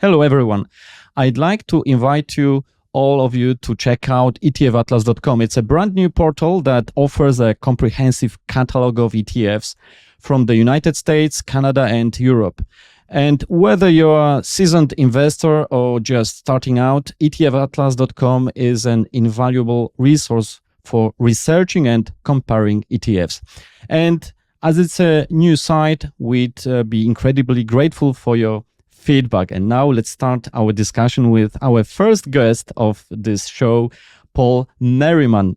Hello, everyone. I'd like to invite all of you, to check out etfatlas.com. It's a brand new portal that offers a comprehensive catalog of ETFs from the United States, Canada, and Europe. And whether you're a seasoned investor or just starting out, etfatlas.com is an invaluable resource for researching and comparing ETFs. And as it's a new site, we'd be incredibly grateful for your feedback. And now let's start our discussion with our first guest of this show, Paul Merriman.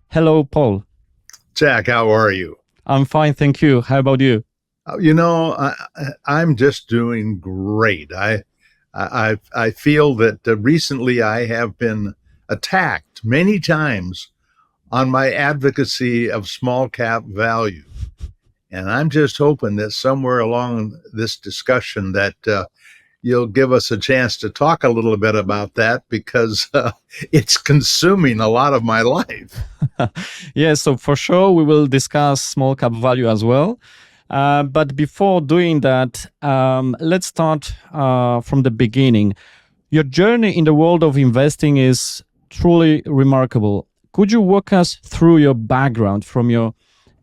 Hello, Paul. Jack, how are you? I'm fine, thank you. How about you? I'm just doing great. I feel that recently I have been attacked many times on my advocacy of small cap value. And I'm just hoping that somewhere along this discussion that you'll give us a chance to talk a little bit about that, because it's consuming a lot of my life. Yes, so for sure we will discuss small cap value as well. But before doing that, let's start from the beginning. Your journey in the world of investing is truly remarkable. Could you walk us through your background from your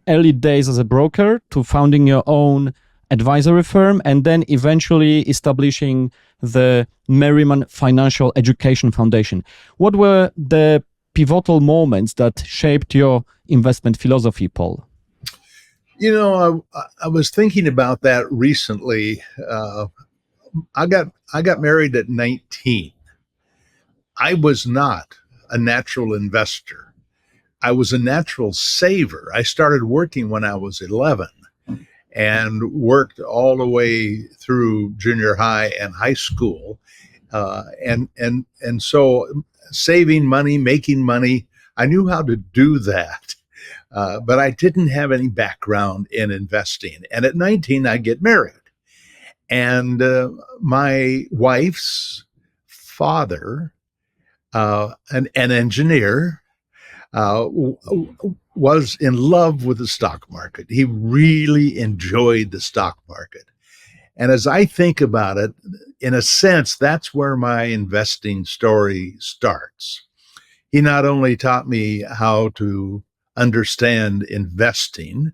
early days as a broker to founding your own advisory firm and then eventually establishing the Merriman Financial Education Foundation? What were the pivotal moments that shaped your investment philosophy, Paul? I was thinking about that recently. I got married at 19. I was not a natural investor. I was a natural saver. I started working when I was 11 and worked all the way through junior high and high school. And so saving money, making money, I knew how to do that. But I didn't have any background in investing. And at 19, I get married. And my wife's father, an engineer, was in love with the stock market. He really enjoyed the stock market. And as I think about it, in a sense, that's where my investing story starts. He not only taught me how to understand investing,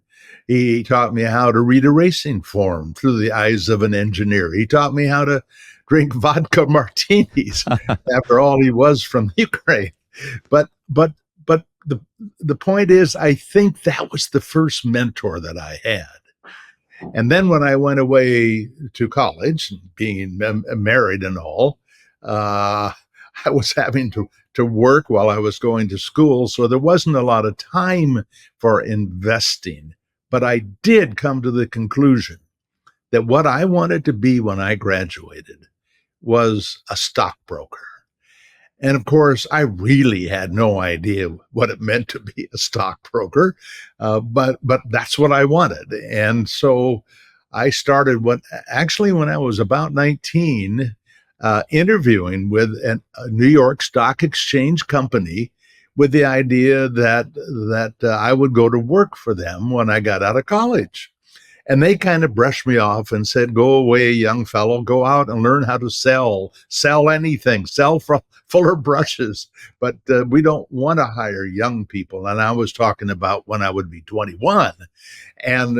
he taught me how to read a racing form through the eyes of an engineer. He taught me how to drink vodka martinis. After all, he was from Ukraine. But the point is, I think that was the first mentor that I had. And then when I went away to college, being married and all, I was having to work while I was going to school. So there wasn't a lot of time for investing. But I did come to the conclusion that what I wanted to be when I graduated was a stockbroker. And of course, I really had no idea what it meant to be a stockbroker, but that's what I wanted. And so I started when I was about 19, interviewing with a New York Stock Exchange company with the idea that I would go to work for them when I got out of college. And they kind of brushed me off and said, "Go away, young fellow, go out and learn how to sell anything, sell fuller brushes. But we don't want to hire young people." And I was talking about when I would be 21. And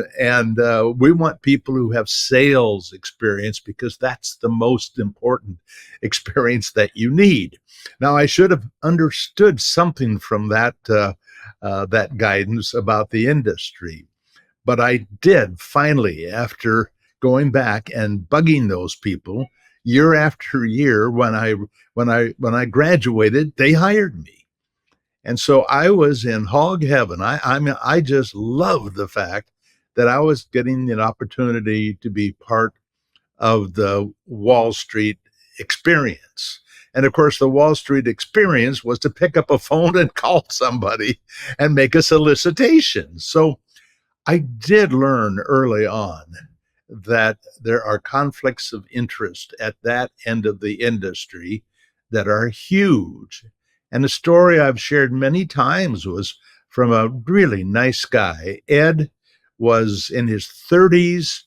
we want people who have sales experience, because that's the most important experience that you need. Now, I should have understood something from that guidance about the industry. But I did finally, after going back and bugging those people year after year. When I graduated, they hired me. And so I was in hog heaven. I just loved the fact that I was getting an opportunity to be part of the Wall Street experience. And of course, the Wall Street experience was to pick up a phone and call somebody and make a solicitation. So I did learn early on that there are conflicts of interest at that end of the industry that are huge. And the story I've shared many times was from a really nice guy. Ed was in his 30s.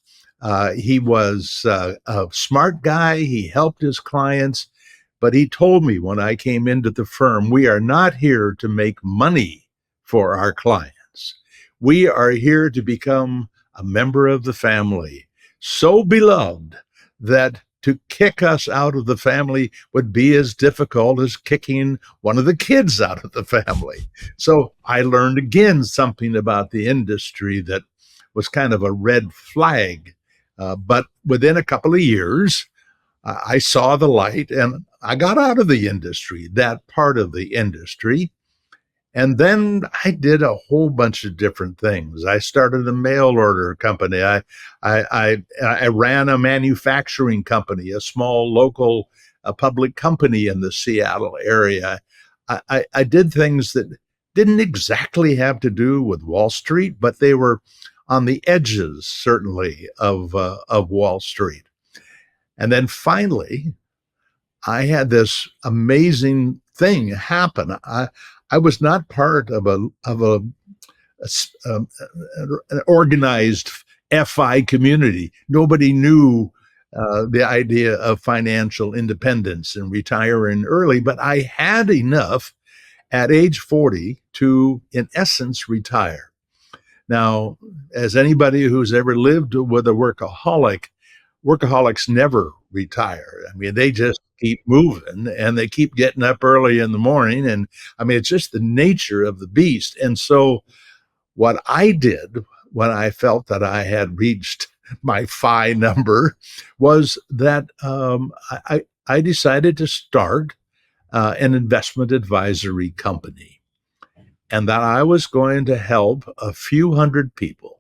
He was a smart guy. He helped his clients. But he told me when I came into the firm, we are not here to make money for our clients. We are here to become a member of the family, so beloved that to kick us out of the family would be as difficult as kicking one of the kids out of the family. So I learned again something about the industry that was kind of a red flag. But within a couple of years, I saw the light and I got out of the industry, that part of the industry. And then I did a whole bunch of different things. I started a mail order company. I ran a manufacturing company, a small local public company in the Seattle area. I did things that didn't exactly have to do with Wall Street, but they were on the edges, certainly, of Wall Street. And then finally, I had this amazing thing happen. I was not part of an organized FI community. Nobody knew the idea of financial independence and retiring early, but I had enough at age 40 to, in essence, retire. Now, as anybody who's ever lived with a workaholics never retire. I mean, they just keep moving and they keep getting up early in the morning. And I mean, it's just the nature of the beast. And so, what I did when I felt that I had reached my phi number was that I decided to start an investment advisory company and that I was going to help a few hundred people.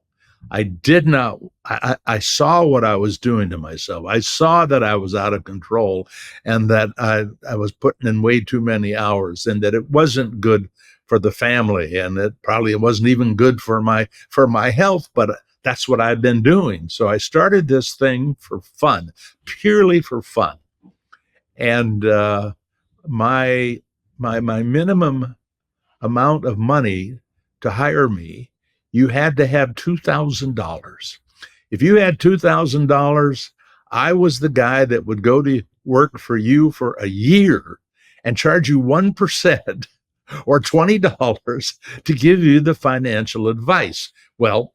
I did not, I saw what I was doing to myself. I saw that I was out of control and that I was putting in way too many hours and that it wasn't good for the family. And it probably wasn't even good for my health, but that's what I'd been doing. So I started this thing for fun, purely for fun. And my minimum amount of money to hire me, you had to have $2,000. If you had $2,000, I was the guy that would go to work for you for a year and charge you 1% or $20 to give you the financial advice. Well,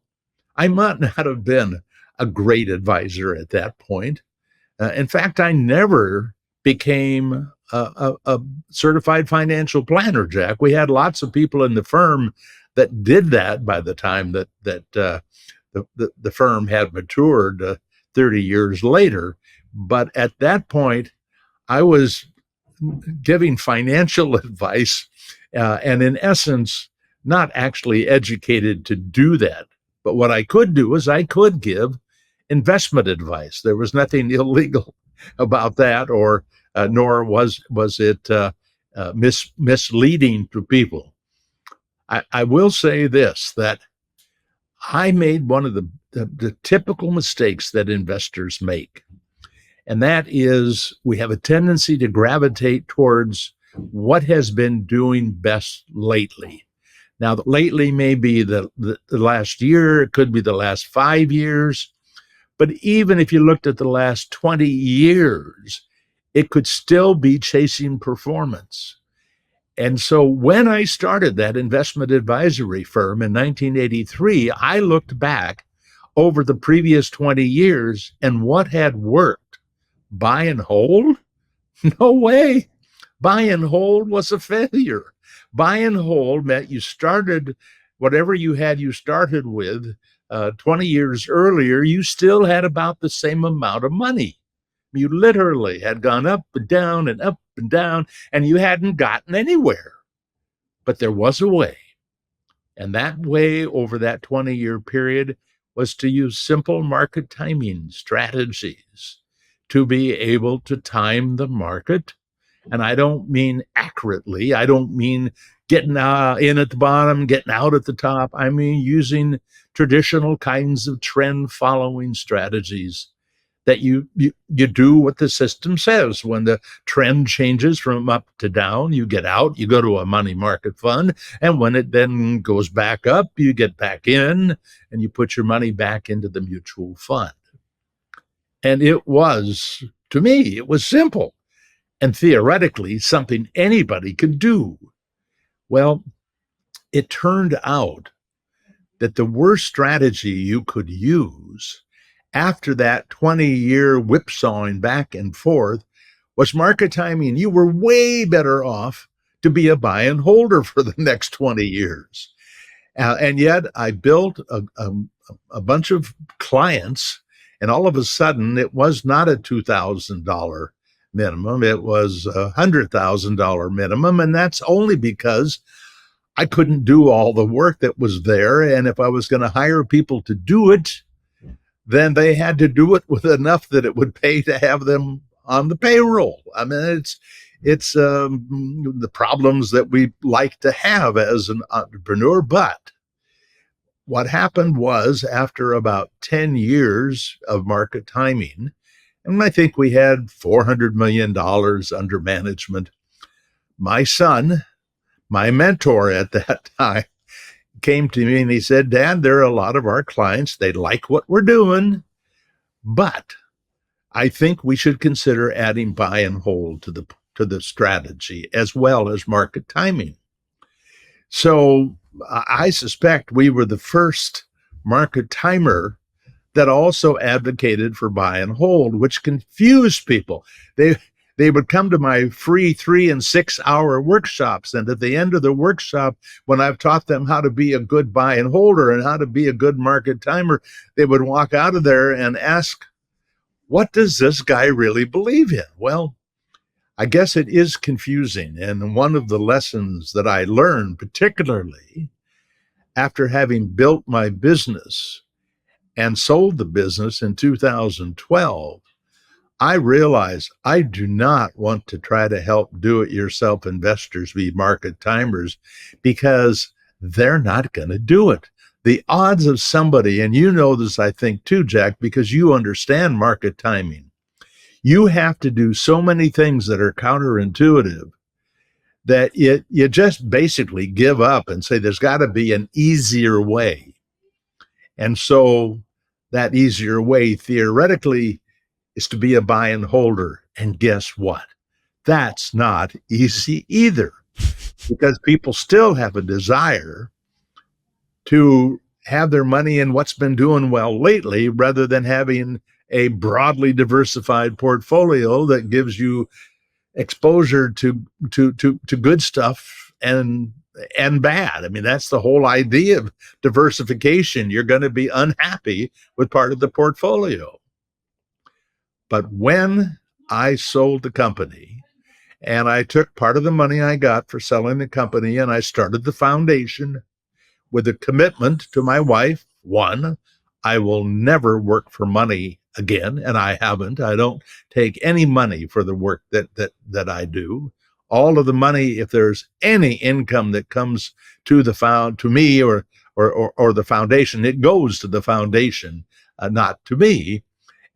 I might not have been a great advisor at that point. In fact, I never became a certified financial planner, Jack. We had lots of people in the firm that did that by the time that the firm had matured 30 years later. But at that point, I was giving financial advice and in essence, not actually educated to do that. But what I could do is I could give investment advice. There was nothing illegal about that, or nor was it misleading to people. I will say this, that I made one of the typical mistakes that investors make. And that is we have a tendency to gravitate towards what has been doing best lately. Now, lately may be the last year, it could be the last 5 years. But even if you looked at the last 20 years, it could still be chasing performance. And so when I started that investment advisory firm in 1983, I looked back over the previous 20 years and what had worked. Buy and hold? No way. Buy and hold was a failure. Buy and hold meant you started whatever you started with 20 years earlier, you still had about the same amount of money. You literally had gone up and down and up and down, and you hadn't gotten anywhere. But there was a way. And that way, over that 20-year period, was to use simple market timing strategies to be able to time the market. And I don't mean accurately. I don't mean getting in at the bottom, getting out at the top. I mean using traditional kinds of trend following strategies that you do what the system says. When the trend changes from up to down, you get out, you go to a money market fund, and when it then goes back up, you get back in and you put your money back into the mutual fund. And it was, to me, it was simple and theoretically something anybody could do. Well, it turned out that the worst strategy you could use after that 20-year whipsawing back and forth was market timing. You were way better off to be a buy and holder for the next 20 years. And yet I built a bunch of clients, and all of a sudden it was not a $2,000 minimum. It was a $100,000 minimum. And that's only because I couldn't do all the work that was there. And if I was going to hire people to do it, then they had to do it with enough that it would pay to have them on the payroll. I mean, it's the problems that we like to have as an entrepreneur. But what happened was, after about 10 years of market timing, and I think we had $400 million under management, my son, my mentor at that time, came to me and he said, "Dad, there are a lot of our clients, they like what we're doing, but I think we should consider adding buy and hold to the strategy as well as market timing." So I suspect we were the first market timer that also advocated for buy and hold, which confused people. They would come to my free 3 and 6 hour workshops. And at the end of the workshop, when I've taught them how to be a good buy and holder and how to be a good market timer, they would walk out of there and ask, what does this guy really believe in? Well, I guess it is confusing. And one of the lessons that I learned, particularly after having built my business and sold the business in 2012, I realized I do not want to try to help do-it-yourself investors be market timers, because they're not going to do it. The odds of somebody, and you know this, I think, too, Jack, because you understand market timing, you have to do so many things that are counterintuitive that you just basically give up and say there's got to be an easier way. And so that easier way, theoretically, is to be a buy and holder. And guess what? That's not easy either, because people still have a desire to have their money in what's been doing well lately, rather than having a broadly diversified portfolio that gives you exposure to good stuff and bad. I mean, that's the whole idea of diversification. You're going to be unhappy with part of the portfolio. But when I sold the company and I took part of the money I got for selling the company and I started the foundation with a commitment to my wife, one, I will never work for money again, and I haven't. I don't take any money for the work that I do. All of the money, if there's any income that comes to me or the foundation, it goes to the foundation, not to me.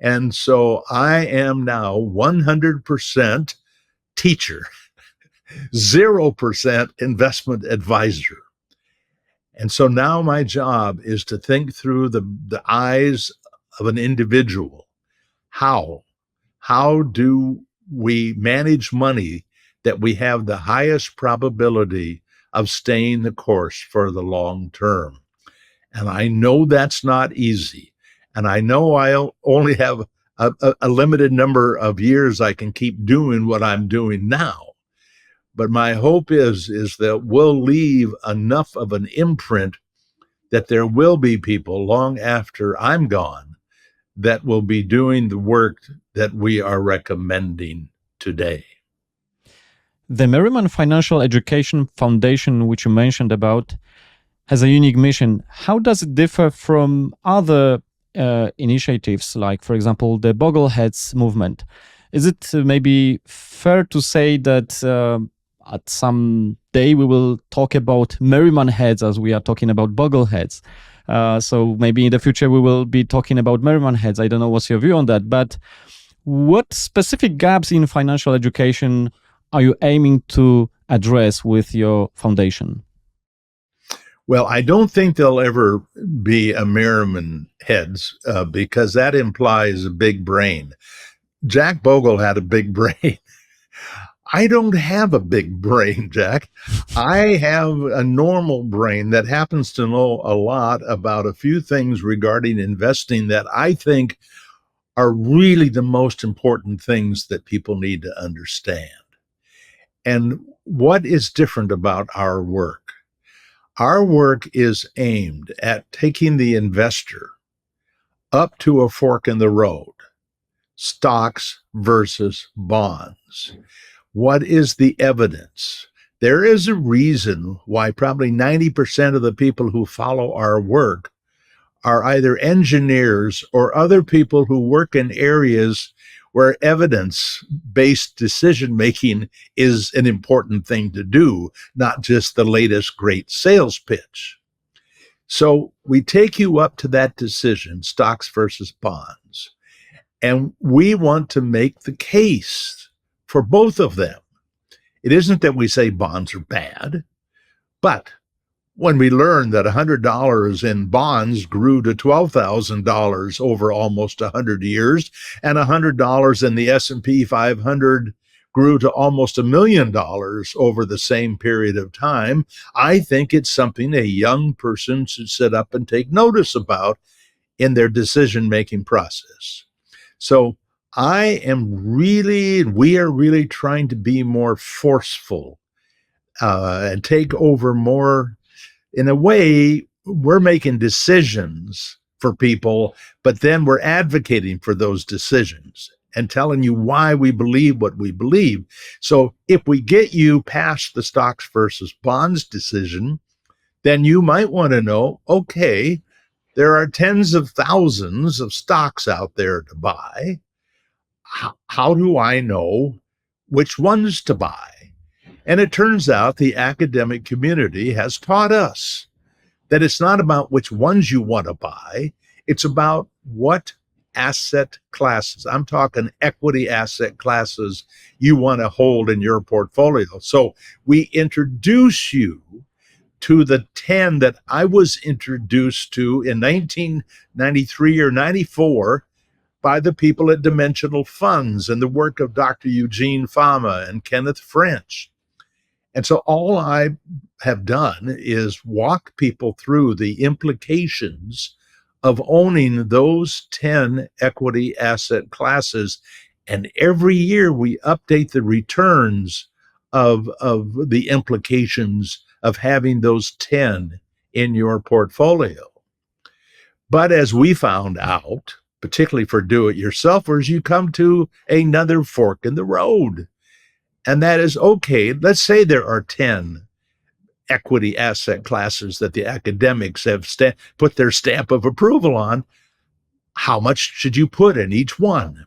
And so I am now 100% teacher, 0% investment advisor. And so now my job is to think through the eyes of an individual. How do we manage money that we have the highest probability of staying the course for the long term? And I know that's not easy. And I know I only have a limited number of years I can keep doing what I'm doing now. But my hope is that we'll leave enough of an imprint that there will be people long after I'm gone that will be doing the work that we are recommending today. The Merriman Financial Education Foundation, which you mentioned about, has a unique mission. How does it differ from other initiatives, like, for example, the Bogleheads movement? Is it maybe fair to say that at some day we will talk about Merriman heads as we are talking about Bogleheads? So maybe in the future we will be talking about Merriman heads. I don't know what's your view on that, but what specific gaps in financial education are you aiming to address with your foundation? Well, I don't think there'll ever be a Merriman heads because that implies a big brain. Jack Bogle had a big brain. I don't have a big brain, Jack. I have a normal brain that happens to know a lot about a few things regarding investing that I think are really the most important things that people need to understand. And what is different about our work? Our work is aimed at taking the investor up to a fork in the road, stocks versus bonds. What is the evidence? There is a reason why probably 90% of the people who follow our work are either engineers or other people who work in areas where evidence based decision making is an important thing to do, not just the latest great sales pitch. So we take you up to that decision, stocks versus bonds, and we want to make the case for both of them. It isn't that we say bonds are bad, but when we learned that $100 in bonds grew to $12,000 over almost 100 years, and $100 in the S&P 500 grew to almost $1 million over the same period of time, I think it's something a young person should sit up and take notice about in their decision-making process. So we are really trying to be more forceful and take over more. In a way, we're making decisions for people, but then we're advocating for those decisions and telling you why we believe what we believe. So if we get you past the stocks versus bonds decision, then you might want to know, okay, there are tens of thousands of stocks out there to buy. How do I know which ones to buy? And it turns out the academic community has taught us that it's not about which ones you want to buy. It's about what asset classes, I'm talking equity asset classes, you want to hold in your portfolio. So we introduce you to the 10 that I was introduced to in 1993 or 94 by the people at Dimensional Funds and the work of Dr. Eugene Fama and Kenneth French. And so all I have done is walk people through the implications of owning those 10 equity asset classes. And every year we update the returns of the implications of having those 10 in your portfolio. But as we found out, particularly for do-it-yourselfers, you come to another fork in the road. And that is, okay, let's say there are 10 equity asset classes that the academics have put their stamp of approval on. How much should you put in each one?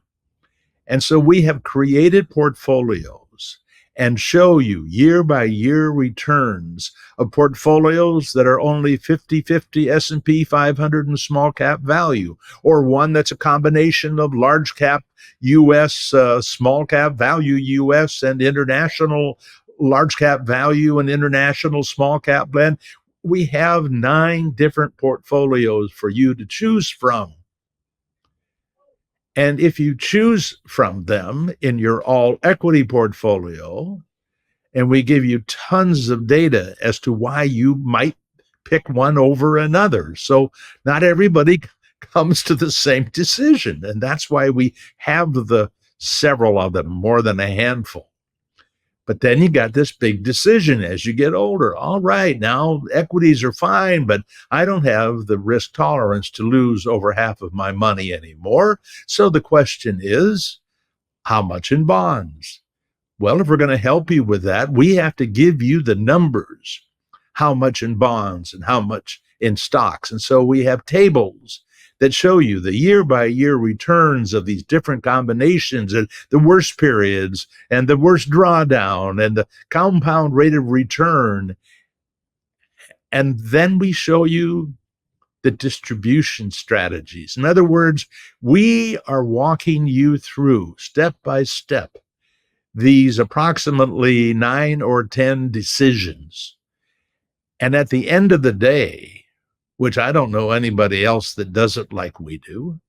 And so we have created portfolios and show you year by year returns of portfolios that are only 50-50 S&P 500 and small cap value, or one that's a combination of large cap U.S., small cap value U.S., and international large cap value and international small cap blend. We have 9 different portfolios for you to choose from. And if you choose from them in your all equity portfolio, and we give you tons of data as to why you might pick one over another. So not everybody comes to the same decision. And that's why we have the several of them, more than a handful. But then you got this big decision as you get older. All right, now equities are fine, but I don't have the risk tolerance to lose over half of my money anymore. So the question is, how much in bonds? Well, if we're going to help you with that, we have to give you the numbers, how much in bonds and how much in stocks. And so we have tables that show you the year by year returns of these different combinations and the worst periods and the worst drawdown and the compound rate of return. And then we show you the distribution strategies. In other words, we are walking you through step by step these approximately 9 or 10 decisions. And at the end of the day, which I don't know anybody else that does it like we do,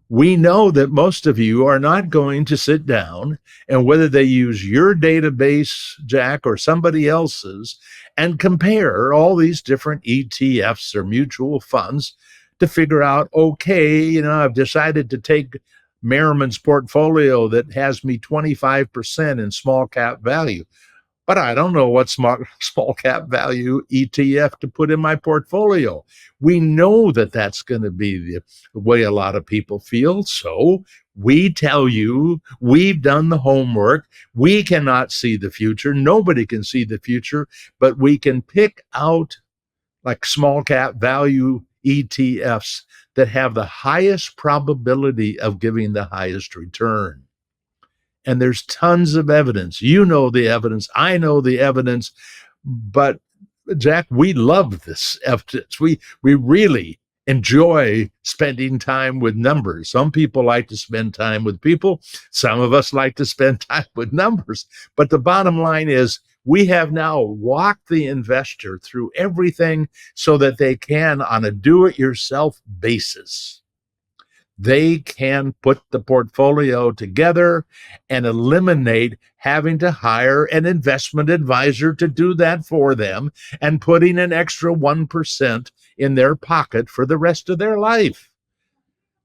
we know that most of you are not going to sit down and whether they use your database, Jack, or somebody else's, and compare all these different ETFs or mutual funds to figure out, okay, I've decided to take Merriman's portfolio that has me 25% in small cap value. But I don't know what small cap value ETF to put in my portfolio. We know that that's going to be the way a lot of people feel. So we tell you, we've done the homework. We cannot see the future. Nobody can see the future, but we can pick out like small cap value ETFs that have the highest probability of giving the highest return. And there's tons of evidence. You know the evidence. I know the evidence. But Jack, we love this evidence. We really enjoy spending time with numbers. Some people like to spend time with people. Some of us like to spend time with numbers. But the bottom line is we have now walked the investor through everything so that they can, on a do-it-yourself basis, they can put the portfolio together and eliminate having to hire an investment advisor to do that for them and putting an extra 1% in their pocket for the rest of their life.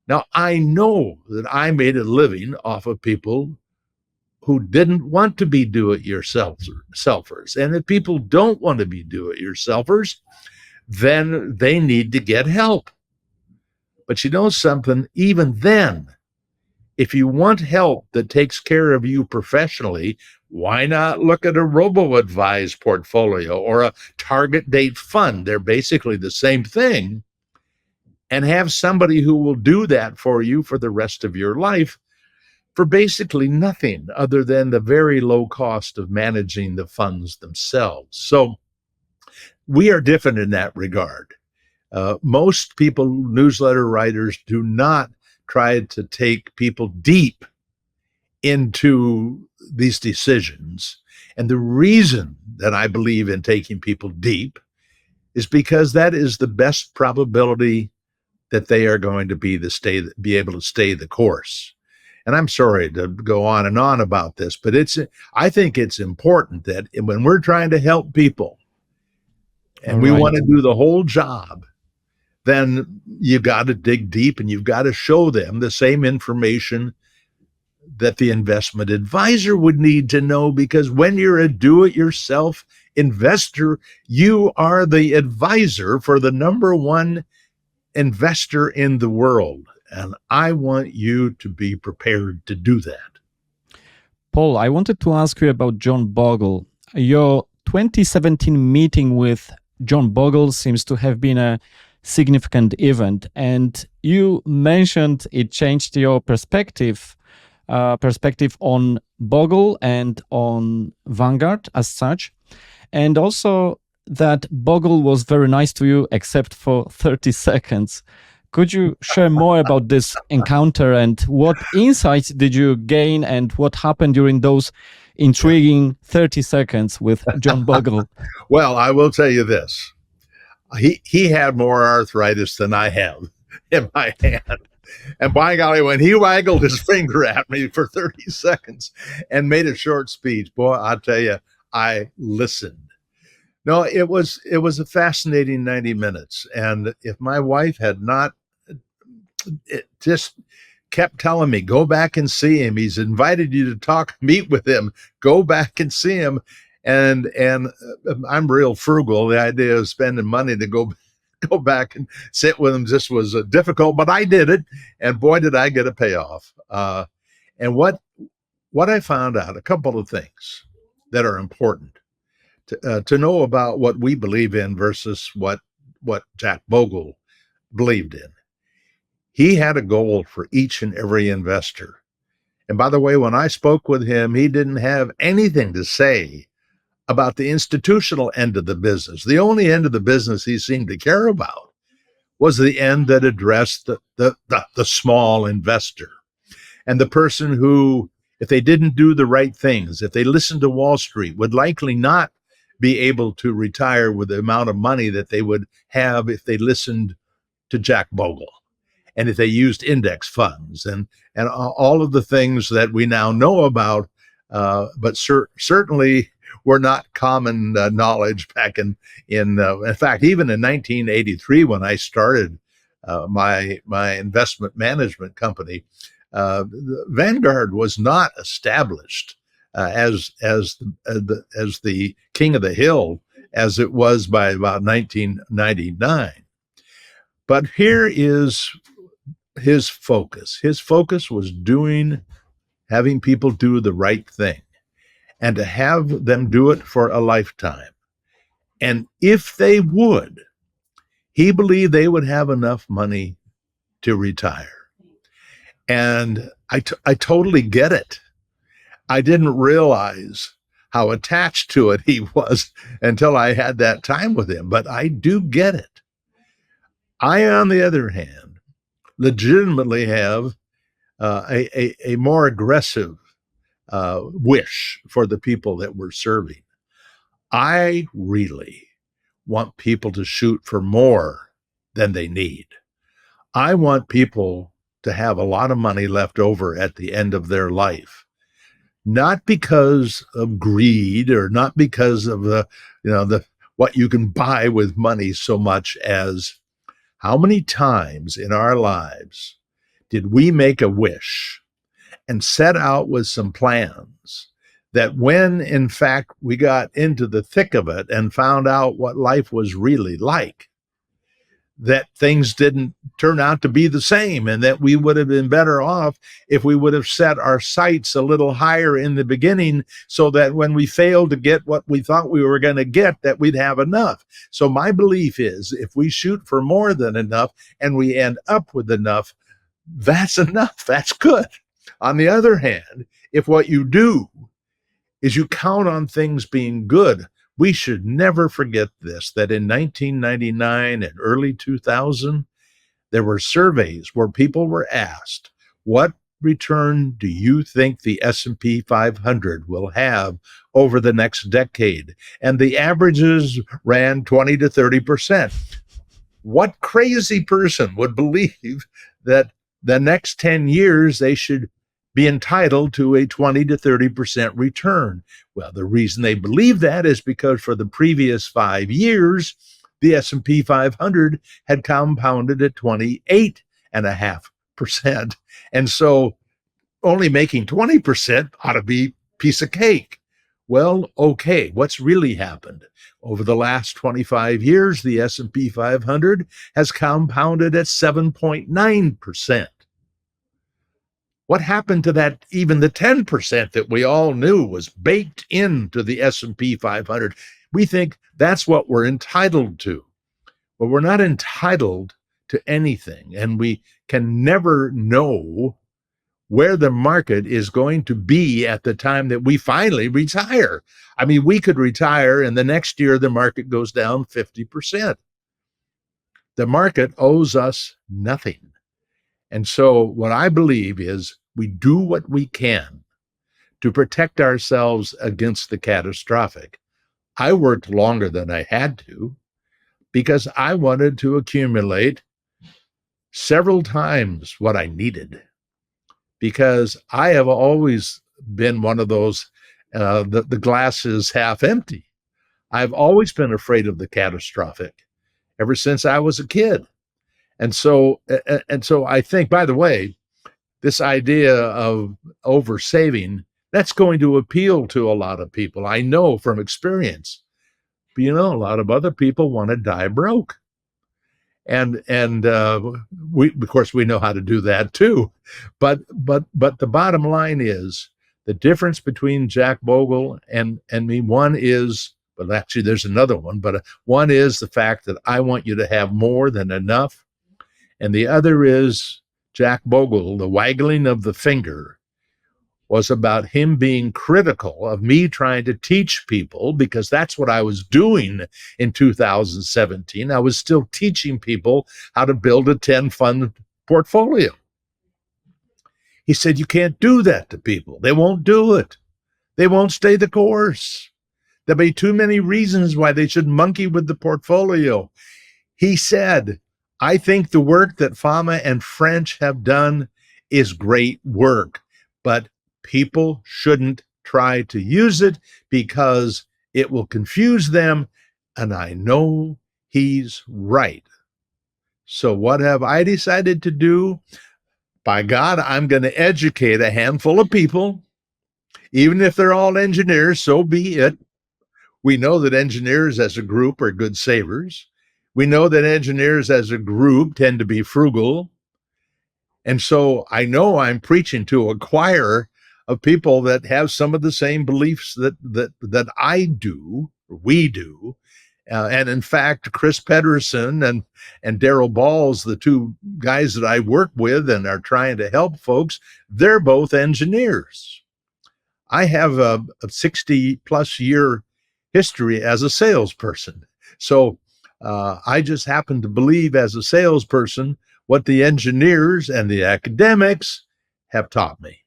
Now, I know that I made a living off of people who didn't want to be do-it-yourselfers. And if people don't want to be do-it-yourselfers, then they need to get help. But you know something, even then, if you want help that takes care of you professionally, why not look at a robo-advised portfolio or a target date fund? They're basically the same thing. And have somebody who will do that for you for the rest of your life for basically nothing other than the very low cost of managing the funds themselves. So we are different in that regard. Most people, newsletter writers, do not try to take people deep into these decisions. And the reason that I believe in taking people deep is because that is the best probability that they are going to be able to stay the course. And I'm sorry to go on and on about this, but I think it's important that when we're trying to help people and we want to do the whole job, then you've got to dig deep and you've got to show them the same information that the investment advisor would need to know, because when you're a do-it-yourself investor, you are the advisor for the number one investor in the world. And I want you to be prepared to do that. Paul, I wanted to ask you about John Bogle. Your 2017 meeting with John Bogle seems to have been a significant event, and you mentioned it changed your perspective on Bogle and on Vanguard as such, and also that Bogle was very nice to you except for 30 seconds. Could you share more about this encounter and what insights did you gain and what happened during those intriguing 30 seconds with John Bogle? Well, I will tell you this. He had more arthritis than I have in my hand. And by golly, when he waggled his finger at me for 30 seconds and made a short speech, boy, I'll tell you, I listened. No, it was a fascinating 90 minutes. And if my wife had not just kept telling me, go back and see him, he's invited you to meet with him, go back and see him. And I'm real frugal. The idea of spending money to go back and sit with him just was difficult, but I did it. And boy, did I get a payoff. And what I found out, a couple of things that are important to know about what we believe in versus what Jack Bogle believed in. He had a goal for each and every investor. And by the way, when I spoke with him, he didn't have anything to say about the institutional end of the business. The only end of the business he seemed to care about was the end that addressed the small investor and the person who, if they didn't do the right things, if they listened to Wall Street, would likely not be able to retire with the amount of money that they would have if they listened to Jack Bogle and if they used index funds and all of the things that we now know about, but certainly were not common knowledge back in fact, even in 1983 when I started my investment management company, Vanguard was not established as the king of the hill as it was by about 1999. But here is his focus. His focus was having people do the right thing and to have them do it for a lifetime. And if they would, he believed they would have enough money to retire. And I totally get it. I didn't realize how attached to it he was until I had that time with him, but I do get it. I, on the other hand, legitimately have a more aggressive wish for the people that we're serving. I really want people to shoot for more than they need. I want people to have a lot of money left over at the end of their life, not because of greed or not because of the what you can buy with money so much as how many times in our lives did we make a wish and set out with some plans that when in fact we got into the thick of it and found out what life was really like, that things didn't turn out to be the same and that we would have been better off if we would have set our sights a little higher in the beginning so that when we failed to get what we thought we were going to get, that we'd have enough. So my belief is if we shoot for more than enough and we end up with enough, that's enough. That's good. On the other hand, if what you do is you count on things being good, we should never forget this, that in 1999 and early 2000, there were surveys where people were asked, what return do you think the S&P 500 will have over the next decade? And the averages ran 20 to 30%. What crazy person would believe that the next 10 years they should be entitled to a 20 to 30% return? Well, the reason they believe that is because for the previous 5 years, the S&P 500 had compounded at 28.5%. And so only making 20% ought to be a piece of cake. Well, okay, what's really happened? Over the last 25 years, the S&P 500 has compounded at 7.9%. What happened to that, even the 10% that we all knew was baked into the S&P 500? We think that's what we're entitled to. Well, we're not entitled to anything, and we can never know where the market is going to be at the time that we finally retire. I mean, we could retire and the next year the market goes down 50%. The market owes us nothing. And so what I believe is we do what we can to protect ourselves against the catastrophic. I worked longer than I had to because I wanted to accumulate several times what I needed, because I have always been one of those, the glass is half empty. I've always been afraid of the catastrophic ever since I was a kid. And so I think, by the way, this idea of over saving, that's going to appeal to a lot of people. I know from experience, but a lot of other people want to die broke. And we, of course, we know how to do that too. But the bottom line is the difference between Jack Bogle and me. One is, well, actually, there's another one, but one is the fact that I want you to have more than enough. And the other is Jack Bogle, the waggling of the finger, was about him being critical of me trying to teach people, because that's what I was doing in 2017. I was still teaching people how to build a 10 fund portfolio. He said, you can't do that to people. They won't do it. They won't stay the course. There'll be too many reasons why they should monkey with the portfolio. He said, I think the work that Fama and French have done is great work, but people shouldn't try to use it because it will confuse them. And I know he's right. So what have I decided to do? By God, I'm going to educate a handful of people, even if they're all engineers, so be it. We know that engineers as a group are good savers. We know that engineers as a group tend to be frugal. And so I know I'm preaching to a choir of people that have some of the same beliefs that I do, or we do. And in fact, Chris Pedersen and Daryl Balls, the two guys that I work with and are trying to help folks, they're both engineers. I have a 60 plus year history as a salesperson. So I just happen to believe as a salesperson what the engineers and the academics have taught me.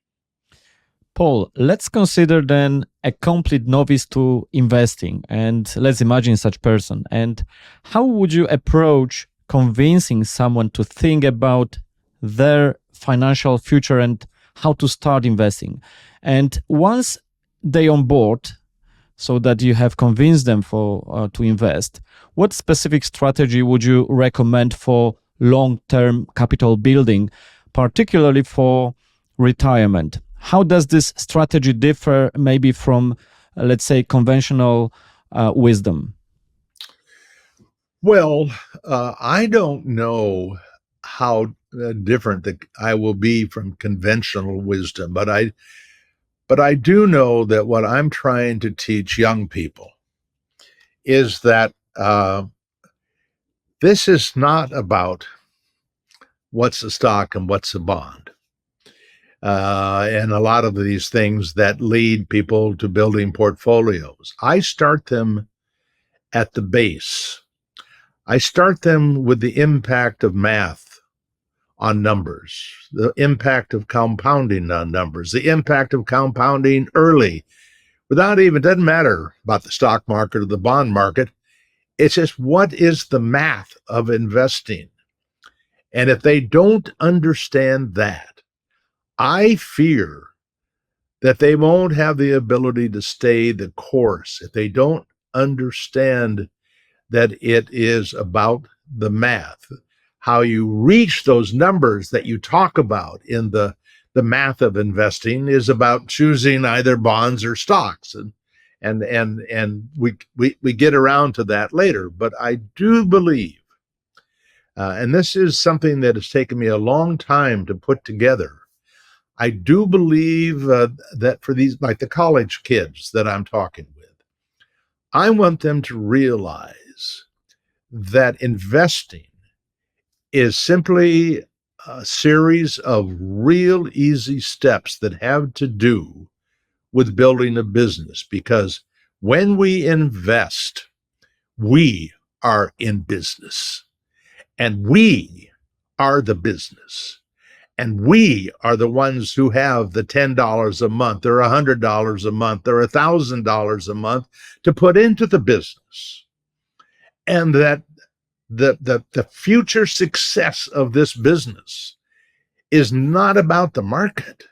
Paul, let's consider then a complete novice to investing, and let's imagine such person. And how would you approach convincing someone to think about their financial future and how to start investing? And once they on board, so that you have convinced them to invest, what specific strategy would you recommend for long-term capital building, particularly for retirement? How does this strategy differ maybe from, let's say, conventional wisdom? Well, I don't know how different I will be from conventional wisdom, but I do know that what I'm trying to teach young people is that this is not about what's a stock and what's a bond. And a lot of these things that lead people to building portfolios. I start them at the base. I start them with the impact of math on numbers, the impact of compounding on numbers, the impact of compounding early, doesn't matter about the stock market or the bond market. It's just, what is the math of investing? And if they don't understand that, I fear that they won't have the ability to stay the course if they don't understand that it is about the math. How you reach those numbers that you talk about in the math of investing is about choosing either bonds or stocks. And we get around to that later. But I do believe, and this is something that has taken me a long time to put together, I do believe that for these, like the college kids that I'm talking with, I want them to realize that investing is simply a series of real easy steps that have to do with building a business. Because when we invest, we are in business, and we are the business. And we are the ones who have the $10 a month or $100 a month or $1,000 a month to put into the business. And that the future success of this business is not about the market.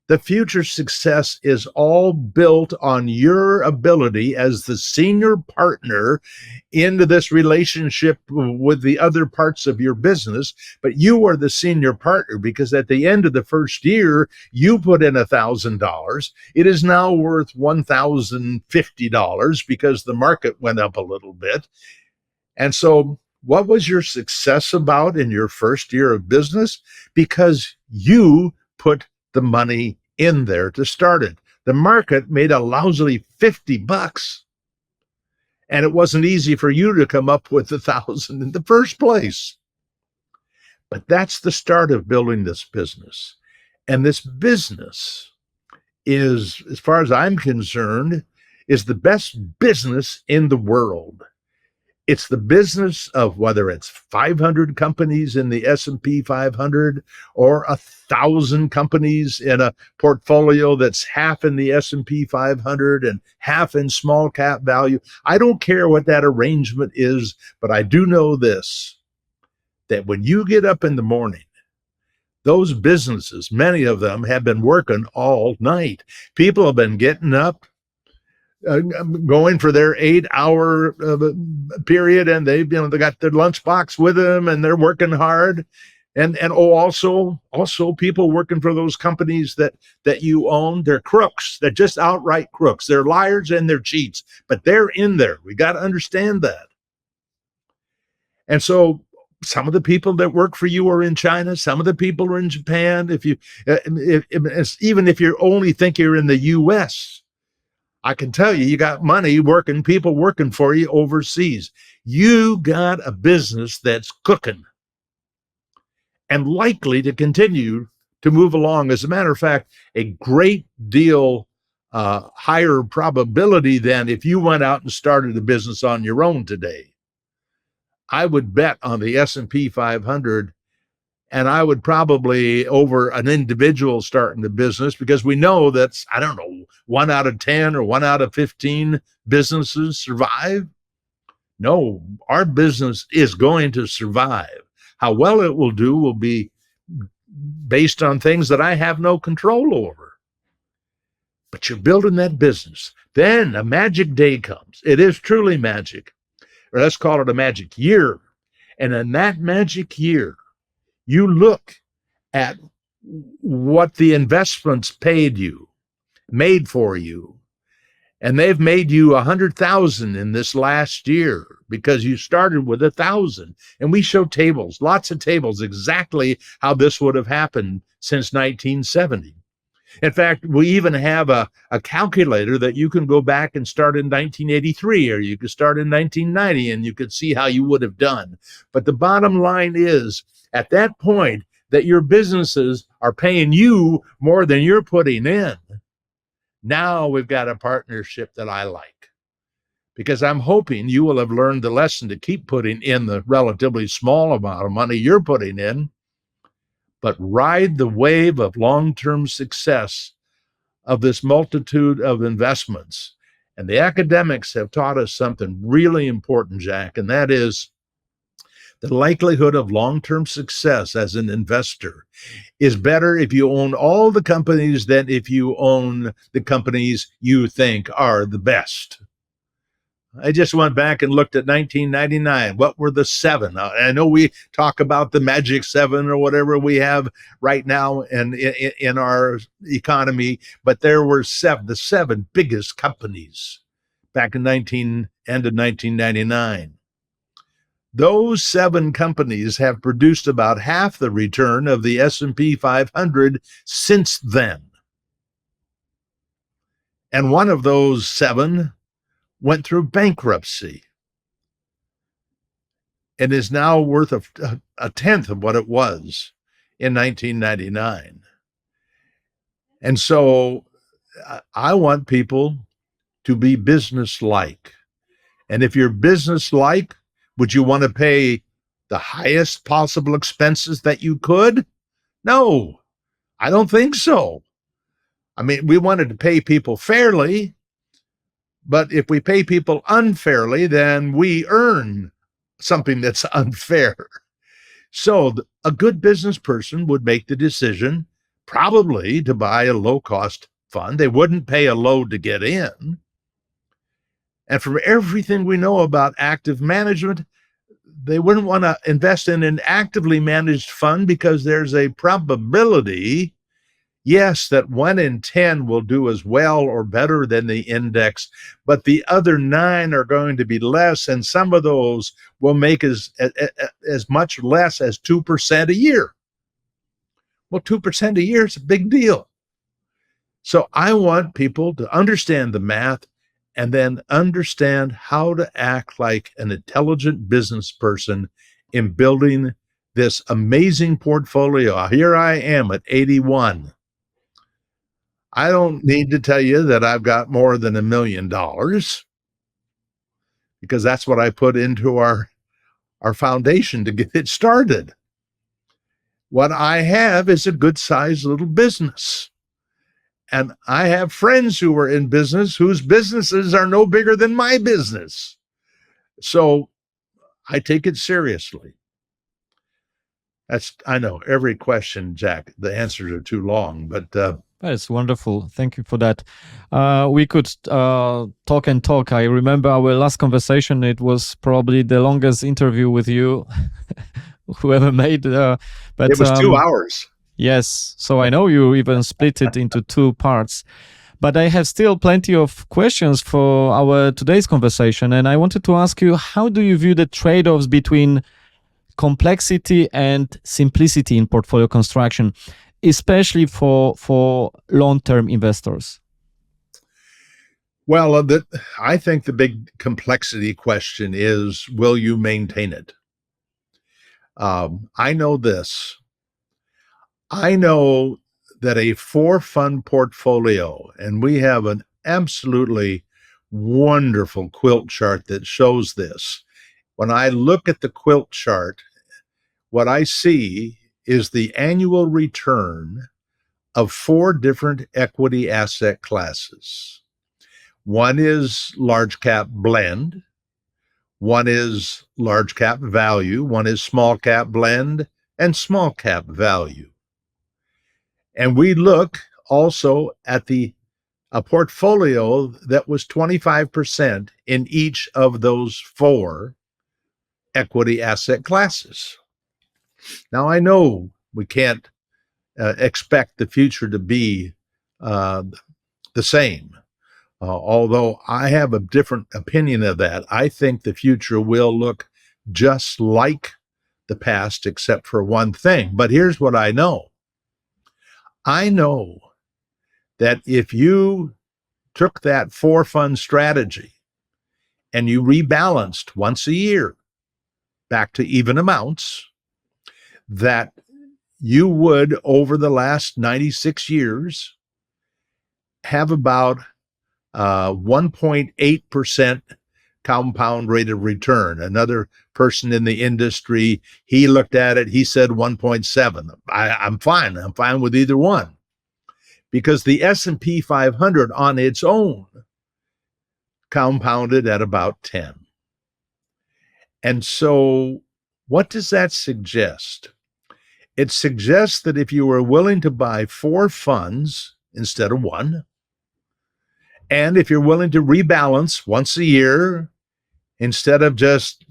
The future success is all built on your ability as the senior partner into this relationship with the other parts of your business. But you are the senior partner because at the end of the first year, you put in $1,000. It is now worth $1,050 because the market went up a little bit. And so what was your success about in your first year of business? Because you put the money in there to start it. The market made a lousy $50, and it wasn't easy for you to come up with 1,000 in the first place. But that's the start of building this business. And this business is, as far as I'm concerned, is the best business in the world. It's the business of whether it's 500 companies in the S&P 500 or 1,000 companies in a portfolio that's half in the S&P 500 and half in small cap value. I don't care what that arrangement is, but I do know this, that when you get up in the morning, those businesses, many of them have been working all night. People have been getting up, going for their 8 hour period, and they got their lunchbox with them, and they're working hard. And also people working for those companies that you own, they're crooks. They're just outright crooks. They're liars and they're cheats, but they're in there. We got to understand that. And so some of the people that work for you are in China. Some of the people are in Japan. Even if you only think you're in the U.S., I can tell you, you got money working, people working for you overseas. You got a business that's cooking and likely to continue to move along. As a matter of fact, a great deal higher probability than if you went out and started a business on your own today. I would bet on the S&P 500, and I would probably over an individual starting the business, because we know that's, I don't know, 1 out of 10 or 1 out of 15 businesses survive. No, our business is going to survive. How well it will do will be based on things that I have no control over. But you're building that business. Then a magic day comes. It is truly magic. Or let's call it a magic year. And in that magic year, you look at what the investments made for you, and they've made you 100,000 in this last year because you started with 1,000. And we show tables, lots of tables, exactly how this would have happened since 1970. In fact, we even have a calculator that you can go back and start in 1983, or you could start in 1990, and you could see how you would have done. But the bottom line is, at that point, that your businesses are paying you more than you're putting in. Now we've got a partnership that I like, because I'm hoping you will have learned the lesson to keep putting in the relatively small amount of money you're putting in, but ride the wave of long-term success of this multitude of investments. And the academics have taught us something really important, Jack, and that is the likelihood of long-term success as an investor is better if you own all the companies than if you own the companies you think are the best. I just went back and looked at 1999. What were the 7? I know we talk about the magic 7 or whatever we have right now in our economy, but there were the 7 biggest companies back in end of 1999. Those 7 companies have produced about half the return of the S&P 500 since then. And one of those 7 went through bankruptcy and is now worth a tenth of what it was in 1999. And so I want people to be business-like. And if you're business-like, would you want to pay the highest possible expenses that you could? No, I don't think so. I mean, we wanted to pay people fairly, but if we pay people unfairly, then we earn something that's unfair. So a good business person would make the decision probably to buy a low-cost fund. They wouldn't pay a low to get in. And from everything we know about active management, they wouldn't want to invest in an actively managed fund because there's a probability, yes, that 1 in 10 will do as well or better than the index, but the other 9 are going to be less, and some of those will make as much less as 2% a year. Well, 2% a year is a big deal. So I want people to understand the math and then understand how to act like an intelligent business person in building this amazing portfolio. Here I am at 81. I don't need to tell you that I've got more than $1 million because that's what I put into our foundation to get it started. What I have is a good sized little business. And I have friends who are in business whose businesses are no bigger than my business. So I take it seriously. I know every question, Jack, the answers are too long, but That's wonderful. Thank you for that. We could talk and talk. I remember our last conversation. It was probably the longest interview with you whoever made. It was 2 hours. Yes. So I know you even split it into two parts. But I have still plenty of questions for our today's conversation. And I wanted to ask you, how do you view the trade-offs between complexity and simplicity in portfolio construction, especially for long-term investors? Well, I think the big complexity question is, will you maintain it? I know this. I know that a four-fund portfolio, and we have an absolutely wonderful quilt chart that shows this. When I look at the quilt chart, what I see is the annual return of four different equity asset classes. One is large cap blend, one is large cap value, one is small cap blend, and small cap value. And we look also at a portfolio that was 25% in each of those four equity asset classes. Now, I know we can't expect the future to be the same. Although I have a different opinion of that. I think the future will look just like the past, except for one thing. But here's what I know. I know that if you took that four fund strategy and you rebalanced once a year back to even amounts, that you would, over the last 96 years, have about 1.8% compound rate of return. Another person in the industry, he looked at it, he said 1.7. I'm fine. I'm fine with either one. Because the S&P 500 on its own compounded at about 10. And so what does that suggest? It suggests that if you were willing to buy four funds instead of one, and if you're willing to rebalance once a year instead of just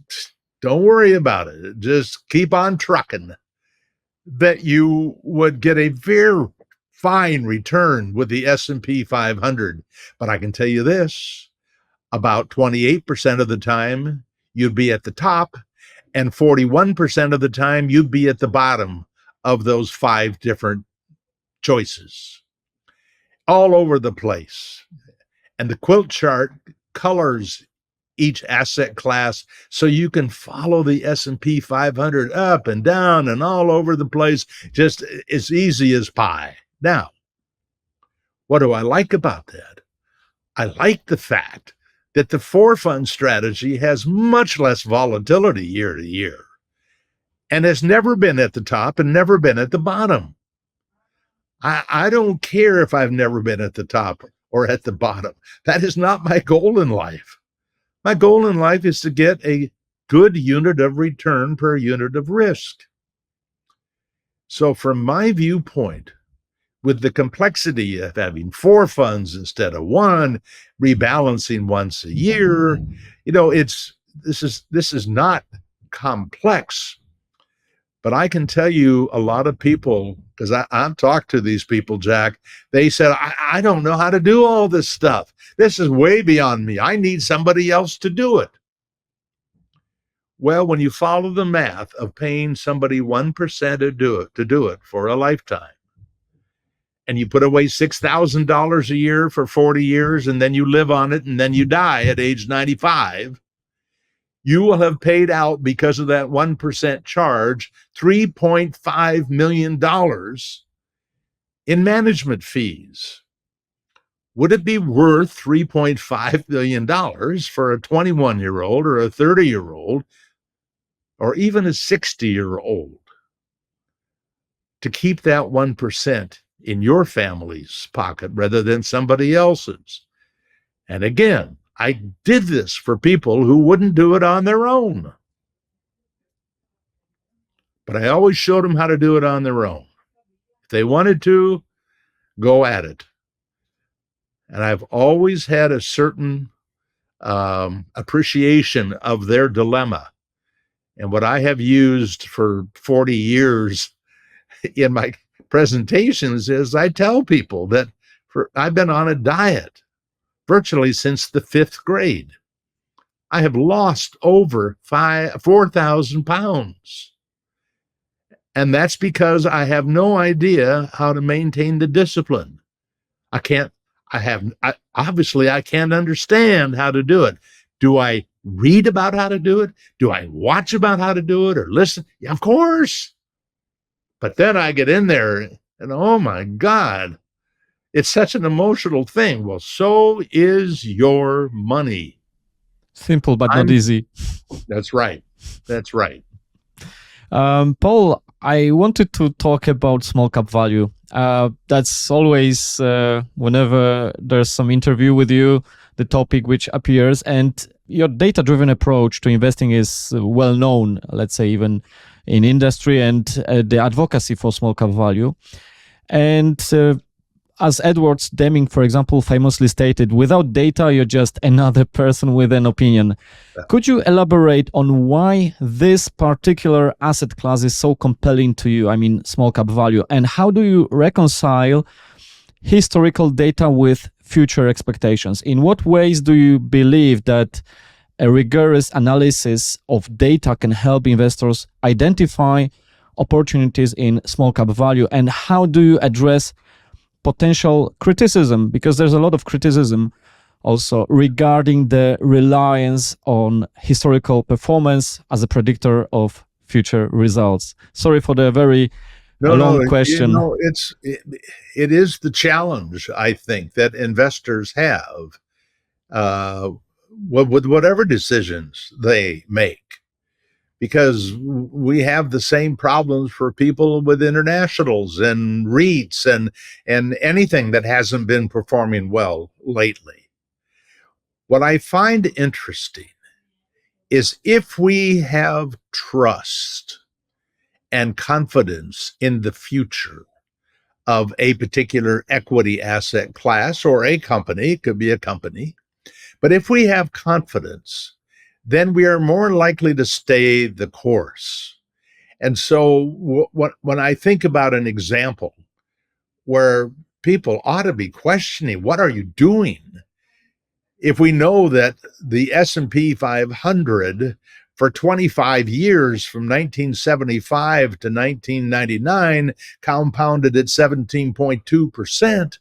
don't worry about it, just keep on trucking, that you would get a very fine return with the S&P 500. But I can tell you this, about 28% of the time you'd be at the top, and 41% of the time you'd be at the bottom of those five different choices, all over the place. And the quilt chart colors each asset class so you can follow the S&P 500 up and down and all over the place, just as easy as pie. Now, what do I like about that? I like the fact that the four fund strategy has much less volatility year to year and has never been at the top and never been at the bottom. I don't care if I've never been at the top or at the bottom. That is not my goal in life. My goal in life is to get a good unit of return per unit of risk. So from my viewpoint, with the complexity of having four funds instead of one, rebalancing once a year, this is not complex. But I can tell you a lot of people, because I've talked to these people, Jack, they said, I don't know how to do all this stuff. This is way beyond me. I need somebody else to do it. Well, when you follow the math of paying somebody 1% to do it for a lifetime, and you put away $6,000 a year for 40 years, and then you live on it, and then you die at age 95, you will have paid out, because of that 1% charge, $3.5 million in management fees. would it be worth $3.5 billion for a 21-year-old or a 30-year-old or even a 60-year-old to keep that 1% in your family's pocket rather than somebody else's? And again, I did this for people who wouldn't do it on their own. But I always showed them how to do it on their own. If they wanted to, go at it. And I've always had a certain appreciation of their dilemma. And what I have used for 40 years in my presentations is I tell people that I've been on a diet virtually since the 5th grade. I have lost over 4,000 pounds. And that's because I have no idea how to maintain the discipline. Obviously I can't understand how to do it. Do I read about how to do it? Do I watch about how to do it or listen? Yeah, of course. But then I get in there and oh my God, it's such an emotional thing. Well, so is your money. Simple, but not easy. That's right. That's right. Paul, I wanted to talk about small cap value. That's always, whenever there's some interview with you, the topic which appears. And your data-driven approach to investing is well known, let's say, even in industry, and the advocacy for small cap value. And as Edwards Deming, for example, famously stated, without data, you're just another person with an opinion. Yeah. Could you elaborate on why this particular asset class is so compelling to you? I mean, small cap value. And how do you reconcile historical data with future expectations? In what ways do you believe that a rigorous analysis of data can help investors identify opportunities in small cap value? And how do you address potential criticism, because there's a lot of criticism also regarding the reliance on historical performance as a predictor of future results? Sorry for the very long question. It is the challenge, I think, that investors have with whatever decisions they make. Because we have the same problems for people with internationals and REITs and anything that hasn't been performing well lately. What I find interesting is if we have trust and confidence in the future of a particular equity asset class or a company, it could be a company, but if we have confidence, then we are more likely to stay the course. And so when I think about an example where people ought to be questioning, what are you doing? If we know that the S&P 500 for 25 years from 1975 to 1999 compounded at 17.2%,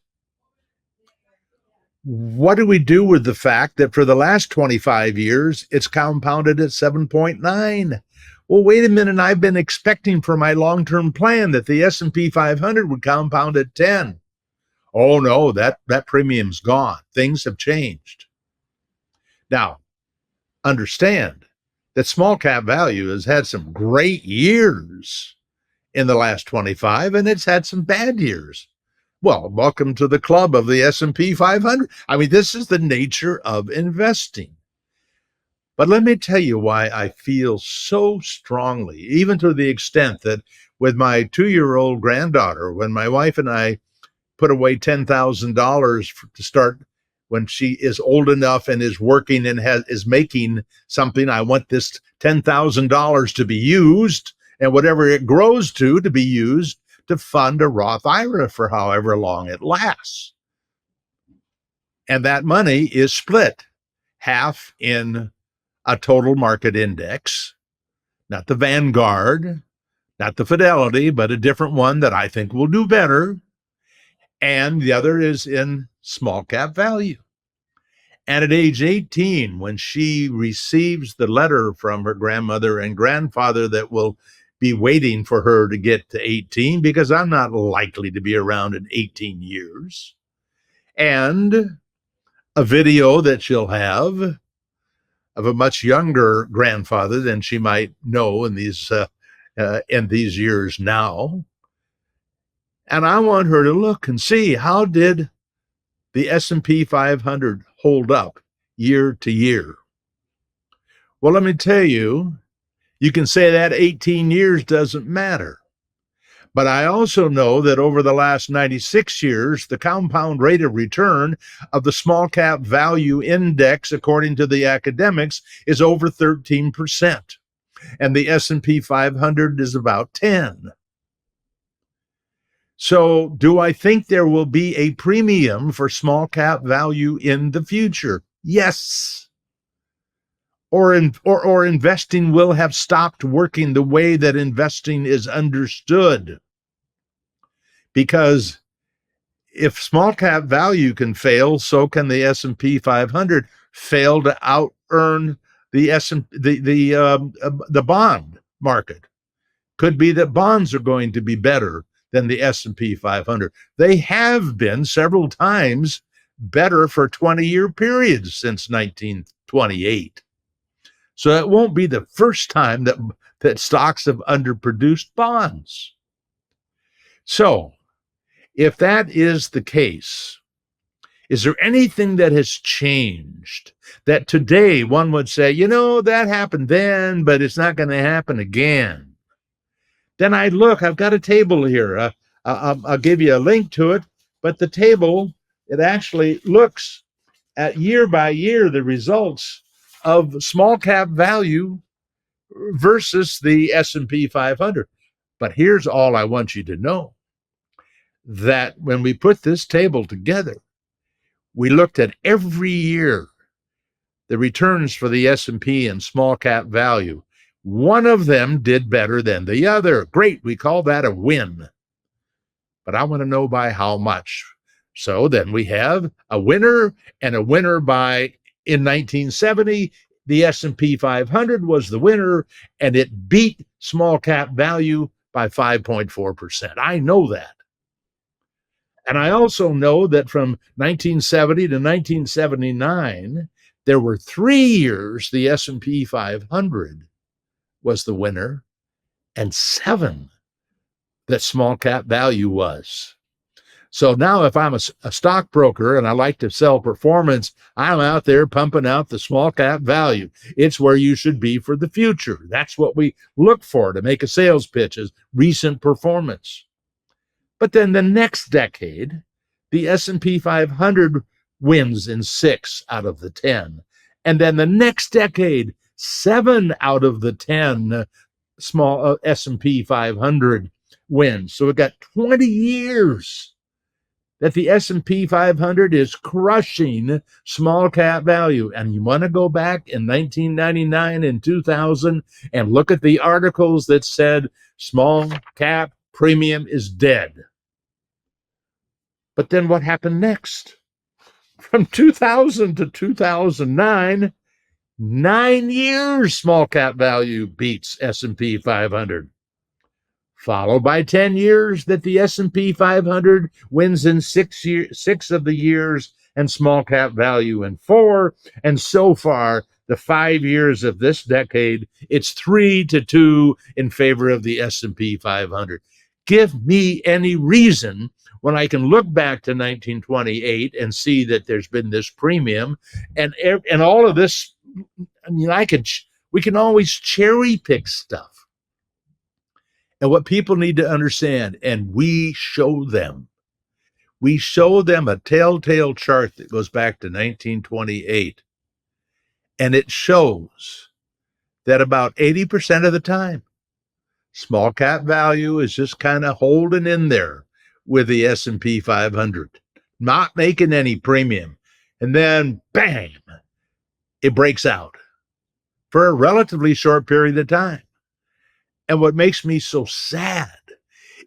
what do we do with the fact that for the last 25 years, it's compounded at 7.9? Well, wait a minute, I've been expecting for my long-term plan that the S&P 500 would compound at 10. Oh no, that premium's gone. Things have changed. Now, understand that small cap value has had some great years in the last 25, and it's had some bad years. Well, welcome to the club of the S&P 500. I mean, this is the nature of investing. But let me tell you why I feel so strongly, even to the extent that with my 2-year-old granddaughter, when my wife and I put away $10,000 to start when she is old enough and is working and is making something, I want this $10,000 to be used, and whatever it grows to be used to fund a Roth IRA for however long it lasts. And that money is split half in a total market index, not the Vanguard, not the Fidelity, but a different one that I think will do better. And the other is in small cap value. And at age 18, when she receives the letter from her grandmother and grandfather that will be waiting for her to get to 18, because I'm not likely to be around in 18 years. and a video that she'll have of a much younger grandfather than she might know in these years now. And I want her to look and see, how did the S&P 500 hold up year to year? Well, let me tell you, you can say that 18 years doesn't matter. But I also know that over the last 96 years, the compound rate of return of the small cap value index, according to the academics, is over 13%. And the S&P 500 is about 10. So do I think there will be a premium for small cap value in the future? Yes. Or investing will have stopped working the way that investing is understood. Because if small cap value can fail, so can the S&P 500 fail to out earn the the bond market. Could be that bonds are going to be better than the S&P 500. They have been several times better for 20-year periods since 1928. So it won't be the first time that stocks have underproduced bonds. So if that is the case, is there anything that has changed that today one would say, that happened then, but it's not going to happen again? Then I'd look, I've got a table here. I'll give you a link to it, but the table, it actually looks at year by year the results of small cap value versus the S&P 500. But here's all I want you to know, that when we put this table together, we looked at every year the returns for the S&P and small cap value. One of them did better than the other. Great, we call that a win. But I want to know by how much. So then we have a winner and a winner by, in 1970, the S&P 500 was the winner, and it beat small cap value by 5.4%. I know that. And I also know that from 1970 to 1979, there were 3 years the S&P 500 was the winner, and 7 that small cap value was. So now if I'm a stockbroker and I like to sell performance, I'm out there pumping out the small cap value. It's where you should be for the future. That's what we look for to make a sales pitch, is recent performance. But then the next decade, the S&P 500 wins in 6 out of the 10. And then the next decade, 7 out of the 10 small S&P 500 wins. So we've got 20 years that the S&P 500 is crushing small cap value. And you want to go back in 1999 and 2000 and look at the articles that said small cap premium is dead. But then what happened next? From 2000 to 2009, 9 years small cap value beats S&P 500. Followed by 10 years that the S&P 500 wins in 6 of the years, and small cap value in 4. And so far, the 5 years of this decade, it's 3-2 in favor of the S&P 500. Give me any reason when I can look back to 1928 and see that there's been this premium and all of this. I mean, we can always cherry pick stuff. And what people need to understand, and we show them a telltale chart that goes back to 1928. And it shows that about 80% of the time, small cap value is just kind of holding in there with the S&P 500, not making any premium. And then, bam, it breaks out for a relatively short period of time. And what makes me so sad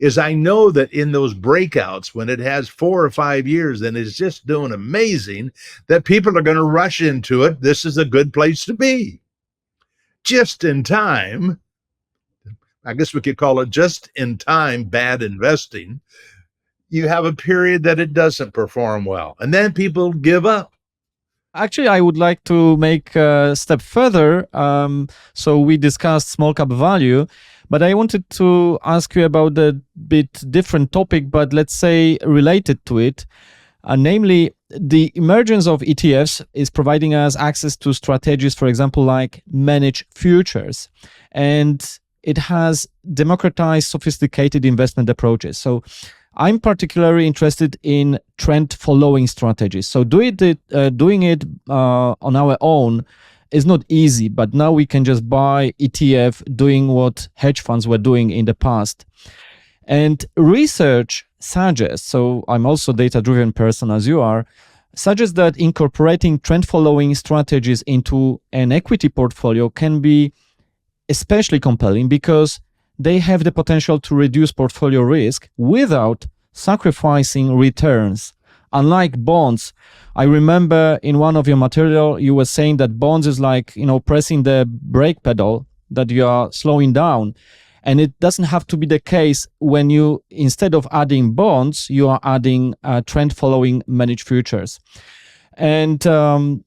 is I know that in those breakouts, when it has 4 or 5 years and it's just doing amazing, that people are going to rush into it. This is a good place to be. Just in time, I guess we could call it just in time bad investing. you have a period that it doesn't perform well, and then people give up. Actually, I would like to make a step further. So we discussed small cap value, but I wanted to ask you about a bit different topic, but let's say related to it. Namely, the emergence of ETFs is providing us access to strategies, for example, like managed futures. And it has democratized sophisticated investment approaches. So I'm particularly interested in trend following strategies. So doing it on our own is not easy, but now we can just buy ETF doing what hedge funds were doing in the past. And research suggests, so I'm also a data-driven person as you are, suggests that incorporating trend following strategies into an equity portfolio can be especially compelling because they have the potential to reduce portfolio risk without sacrificing returns. Unlike bonds, I remember in one of your material, you were saying that bonds is like, pressing the brake pedal, that you are slowing down. And it doesn't have to be the case when you, instead of adding bonds, you are adding trend following managed futures. And I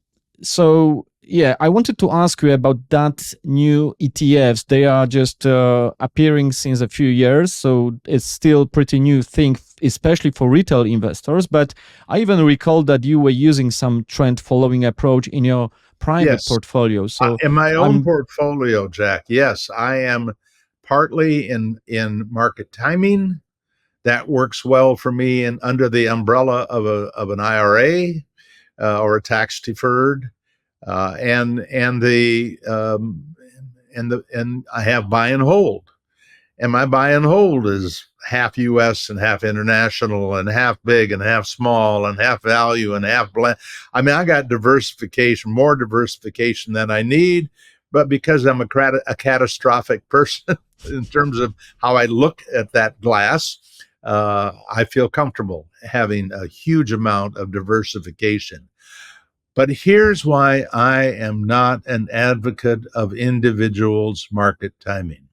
wanted to ask you about that new ETFs. They are just appearing since a few years, so it's still pretty new thing, especially for retail investors. But I even recall that you were using some trend following approach in your private portfolio. So in my own portfolio, Jack, yes, I am partly in market timing. That works well for me and under the umbrella of an IRA or a tax deferred. And I have buy and hold, and my buy and hold is half U.S. and half international, and half big and half small, and half value and half blend. I mean, I got diversification, more diversification than I need, but because I'm a catastrophic person in terms of how I look at that glass, I feel comfortable having a huge amount of diversification. But here's why I am not an advocate of individuals' market timing.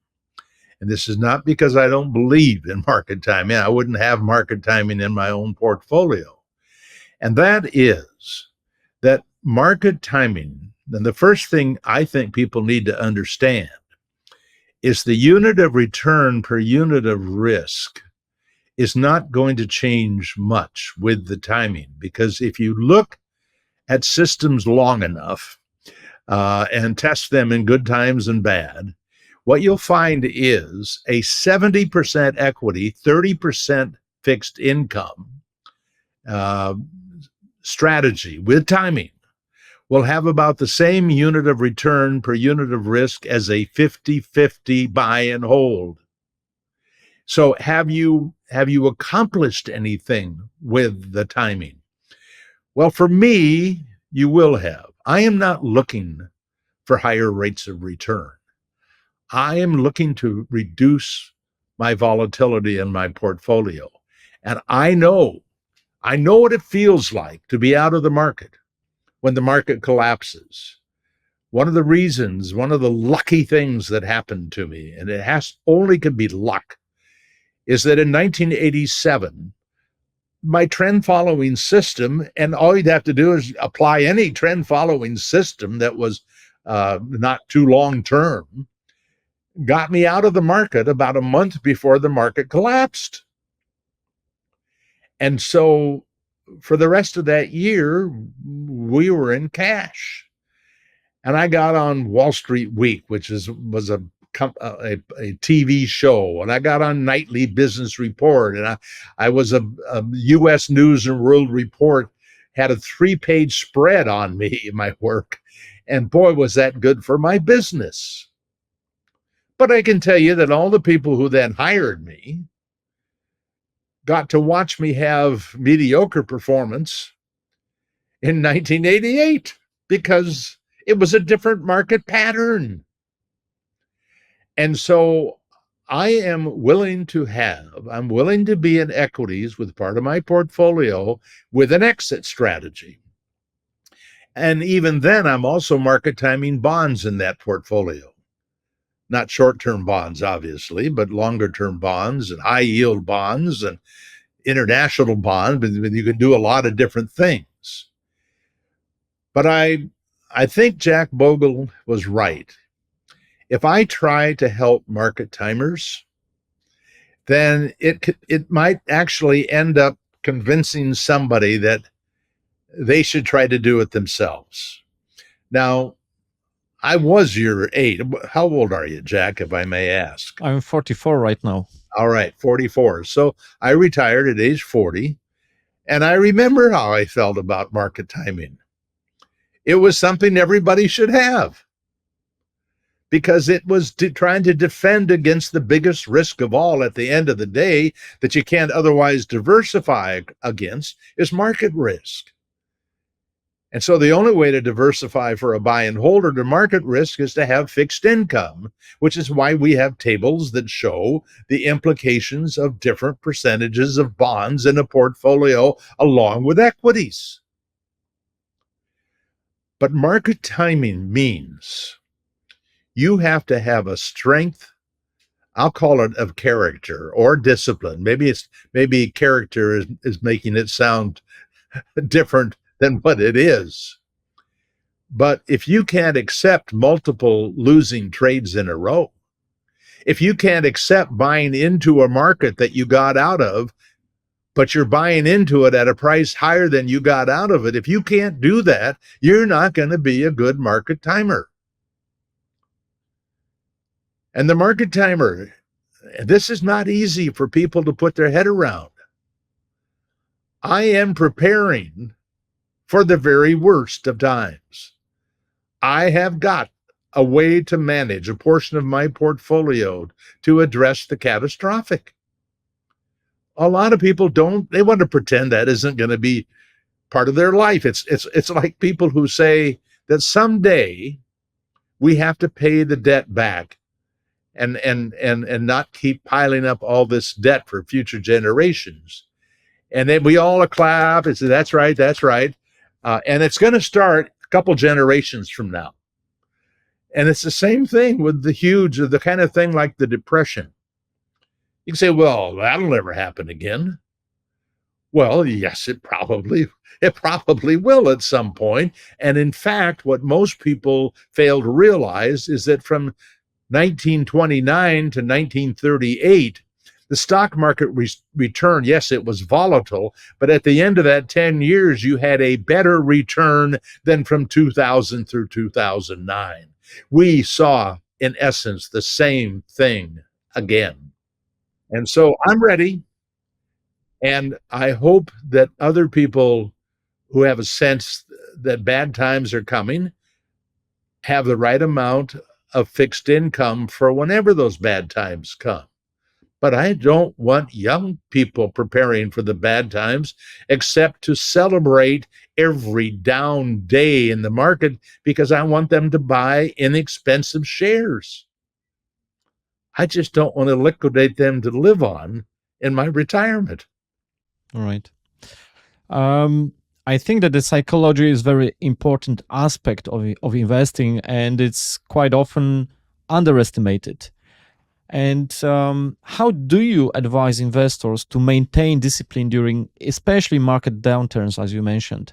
And this is not because I don't believe in market timing. I wouldn't have market timing in my own portfolio. And that is that market timing, and the first thing I think people need to understand is the unit of return per unit of risk is not going to change much with the timing. Because if you look at systems long enough and test them in good times and bad, what you'll find is a 70% equity, 30% fixed income strategy with timing will have about the same unit of return per unit of risk as a 50-50 buy and hold. So have you accomplished anything with the timing? Well, for me, you will have. I am not looking for higher rates of return. I am looking to reduce my volatility in my portfolio. And I know what it feels like to be out of the market when the market collapses. One of the lucky things that happened to me, and it only can be luck, is that in 1987, my trend following system, and all you'd have to do is apply any trend following system that was not too long term, got me out of the market about a month before the market collapsed. And so for the rest of that year, we were in cash. And I got on Wall Street Week, which was a TV show, and I got on Nightly Business Report, and I was a U.S. News and World Report, had a 3-page spread on me, my work, and boy, was that good for my business. But I can tell you that all the people who then hired me got to watch me have mediocre performance in 1988 because it was a different market pattern. And so I'm willing to be in equities with part of my portfolio with an exit strategy. And even then, I'm also market timing bonds in that portfolio. Not short-term bonds, obviously, but longer-term bonds and high-yield bonds. And international bond, but you can do a lot of different things. But I think Jack Bogle was right. If I try to help market timers, then it might actually end up convincing somebody that they should try to do it themselves. Now, I was your age. How old are you, Jack, if I may ask? I'm 44 right now. All right, 44. So I retired at age 40, and I remember how I felt about market timing. It was something everybody should have because it was trying to defend against the biggest risk of all at the end of the day that you can't otherwise diversify against is market risk. And so the only way to diversify for a buy and hold or to market risk is to have fixed income, which is why we have tables that show the implications of different percentages of bonds in a portfolio along with equities. But market timing means you have to have a strength, I'll call it of character or discipline. Maybe character is making it sound different than what it is. But if you can't accept multiple losing trades in a row, if you can't accept buying into a market that you got out of, but you're buying into it at a price higher than you got out of it, if you can't do that, you're not going to be a good market timer. And the market timer, this is not easy for people to put their head around. I am preparing for the very worst of times. I have got a way to manage a portion of my portfolio to address the catastrophic. A lot of people don't, they want to pretend that isn't going to be part of their life. It's like people who say that someday we have to pay the debt back and not keep piling up all this debt for future generations. And then we all clap and say, that's right, that's right. And it's going to start a couple generations from now. And it's the same thing with the kind of thing like the Depression. You can say, well, that'll never happen again. Well, yes, it probably will at some point. And in fact, what most people fail to realize is that from 1929 to 1938, the stock market return, yes, it was volatile, but at the end of that 10 years, you had a better return than from 2000 through 2009. We saw, in essence, the same thing again. And so I'm ready. And I hope that other people who have a sense that bad times are coming have the right amount of fixed income for whenever those bad times come. But I don't want young people preparing for the bad times except to celebrate every down day in the market because I want them to buy inexpensive shares. I just don't want to liquidate them to live on in my retirement. All right. I think that the psychology is a very important aspect of investing, and it's quite often underestimated. And how do you advise investors to maintain discipline during especially market downturns, as you mentioned?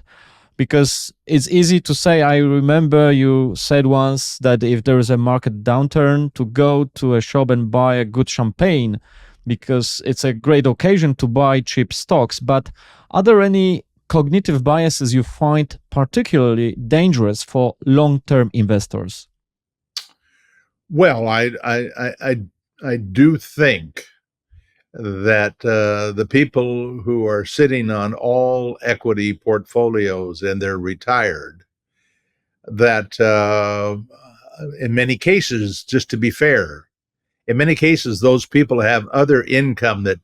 Because it's easy to say, I remember you said once that if there is a market downturn, to go to a shop and buy a good champagne because it's a great occasion to buy cheap stocks. But are there any cognitive biases you find particularly dangerous for long-term investors? Well, I do think that the people who are sitting on all equity portfolios and they're retired, that in many cases, just to be fair, in many cases, those people have other income that,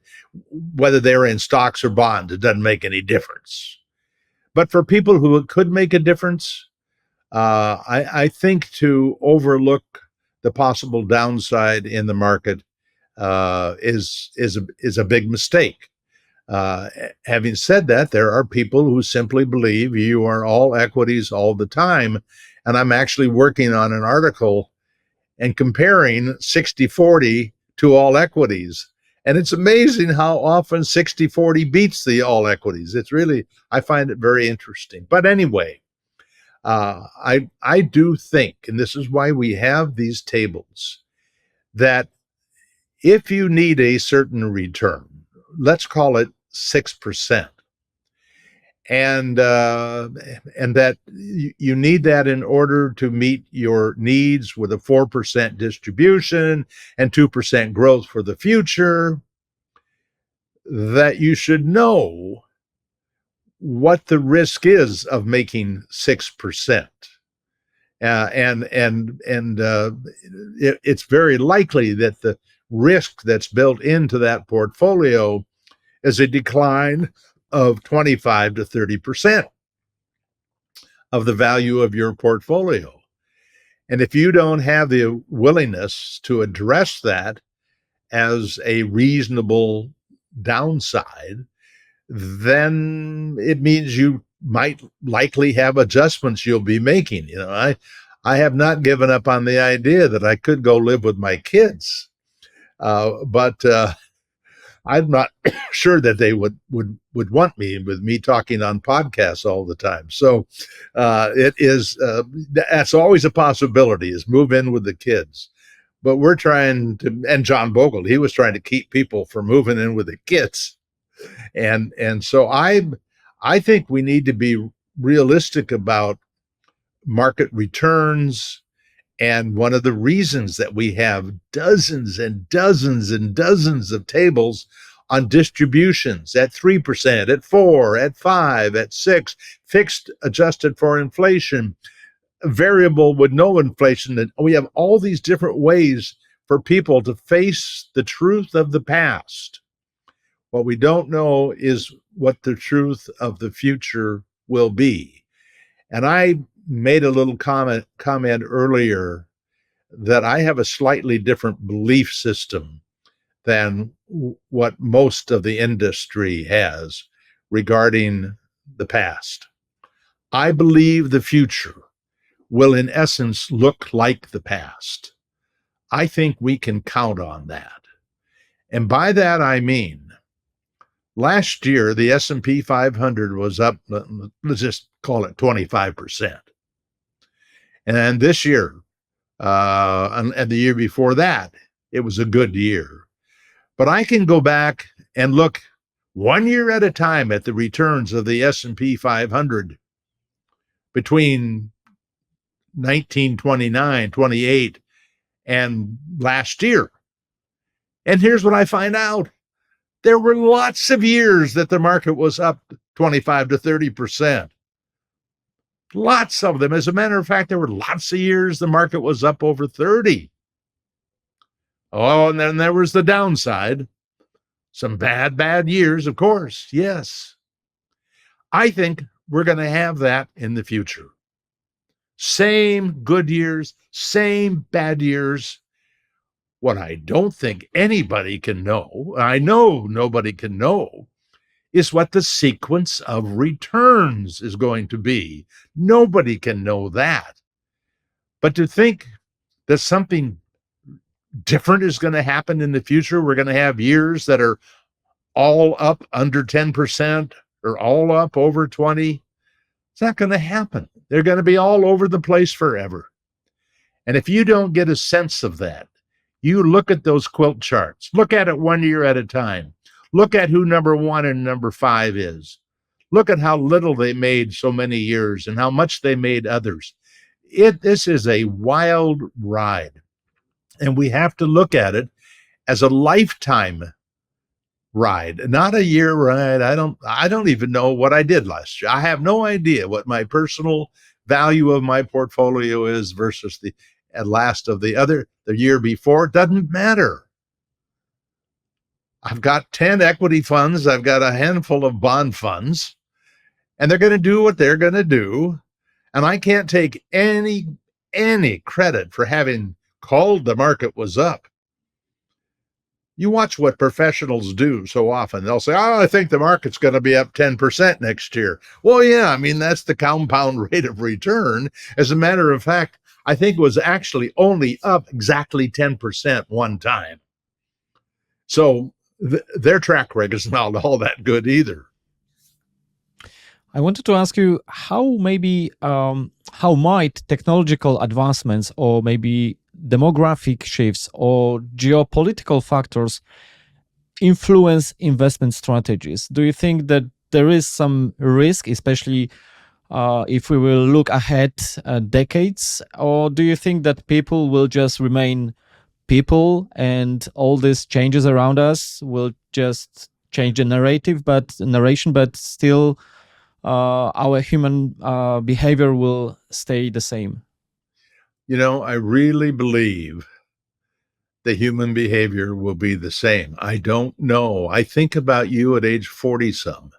whether they're in stocks or bonds, it doesn't make any difference. But for people who it could make a difference, I think to overlook the possible downside in the market is a big mistake. Having said that, there are people who simply believe you are all equities all the time. And I'm actually working on an article and comparing 60-40 to all equities And it's amazing how often 60-40 beats the all equities. It's really, I find it very interesting. But anyway, I do think, and this is why we have these tables, that if you need a certain return, let's call it 6%, and that you need that in order to meet your needs with a 4% distribution and 2% growth for the future, that you should know what the risk is of making 6%. It's very likely that the risk that's built into that portfolio is a decline of 25 to 30% of the value of your portfolio. And if you don't have the willingness to address that as a reasonable downside, then it means you might likely have adjustments you'll be making. I have not given up on the idea that I could go live with my kids, but I'm not sure that they would want me with me talking on podcasts all the time. So it is that's always a possibility, is move in with the kids. But we're trying to, and John Bogle, he was trying to keep people from moving in with the kids. And so I think we need to be realistic about market returns. And one of the reasons that we have dozens and dozens and dozens of tables on distributions at 3%, at 4, at 5, at 6, fixed adjusted for inflation, variable with no inflation, and we have all these different ways for people to face the truth of the past. What we don't know is what the truth of the future will be. And I made a little comment earlier that I have a slightly different belief system than what most of the industry has regarding the past. I believe the future will, in essence, look like the past. I think we can count on that. And by that, I mean, last year, the S&P 500 was up, let's just call it 25%. And this year, and the year before that, it was a good year. But I can go back and look 1 year at a time at the returns of the S&P 500 between 1929, 28, and last year. And here's what I find out. There were lots of years that the market was up 25 to 30%. Lots of them. As a matter of fact, there were lots of years the market was up over 30. Oh, and then there was the downside. Some bad years, of course. Yes. I think we're going to have that in the future. Same good years, same bad years. What I don't think anybody can know, I know nobody can know, is what the sequence of returns is going to be. Nobody can know that. But to think that something different is going to happen in the future, we're going to have years that are all up under 10% or all up over 20, it's not going to happen. They're going to be all over the place forever. And if you don't get a sense of that, you look at those quilt charts, look at it 1 year at a time. Look at who number 1 and number 5 is. Look at how little they made so many years and how much they made others. This is a wild ride. And we have to look at it as a lifetime ride, not a year ride. I don't even know what I did last year. I have no idea what my personal value of my portfolio is versus the last of the year before. It doesn't matter. I've got 10 equity funds. I've got a handful of bond funds, and they're going to do what they're going to do. And I can't take any credit for having called the market was up. You watch what professionals do so often. They'll say, oh, I think the market's going to be up 10% next year. Well, yeah, I mean, that's the compound rate of return. As a matter of fact, I think it was actually only up exactly 10% one time. So their track record is not all that good either. I wanted to ask you how might technological advancements or maybe demographic shifts or geopolitical factors influence investment strategies? Do you think that there is some risk, especially if we will look ahead decades, or do you think that people will just remain people and all these changes around us will just change the narration, but still our human behavior will stay the same? I really believe the human behavior will be the same. I don't know. I think about you at age 40 some,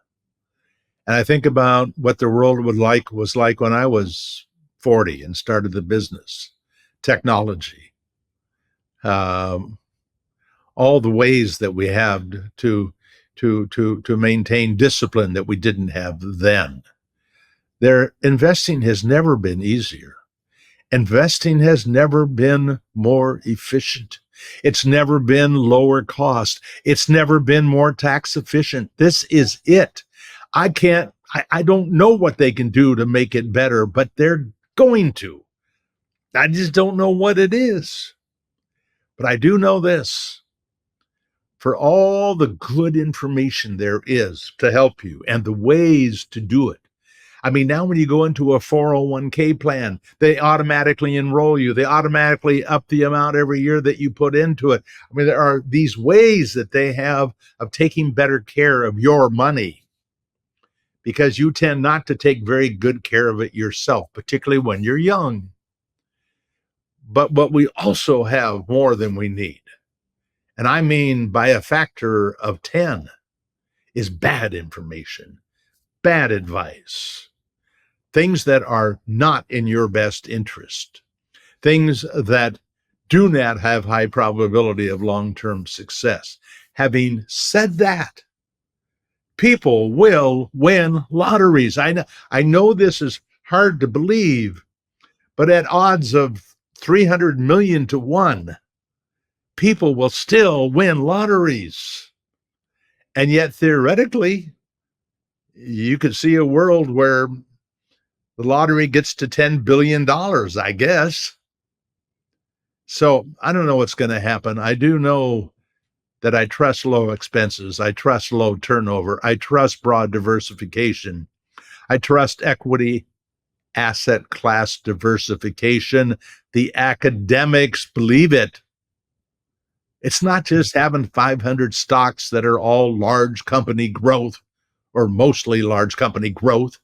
and I think about what the world was like when I was 40 and started the business, technology, um, all the ways that we have to maintain discipline that we didn't have then. Their investing has never been easier. Investing has never been more efficient. It's never been lower cost. It's never been more tax efficient. This is it. I don't know what they can do to make it better, but they're going to. I just don't know what it is. But I do know this: for all the good information there is to help you and the ways to do it. I mean, now when you go into a 401k plan, they automatically enroll you. They automatically up the amount every year that you put into it. I mean, there are these ways that they have of taking better care of your money, because you tend not to take very good care of it yourself, particularly when you're young. But what we also have more than we need, and I mean by a factor of 10, is bad information, bad advice, things that are not in your best interest, things that do not have high probability of long-term success. Having said that, people will win lotteries. I know this is hard to believe, but at odds of 300 million to 1, people will still win lotteries. And yet, theoretically, you could see a world where the lottery gets to $10 billion, I guess. So I don't know what's going to happen. I do know that I trust low expenses. I trust low turnover. I trust broad diversification. I trust equity asset class diversification. The academics believe it. It's not just having 500 stocks that are all large company growth or mostly large company growth.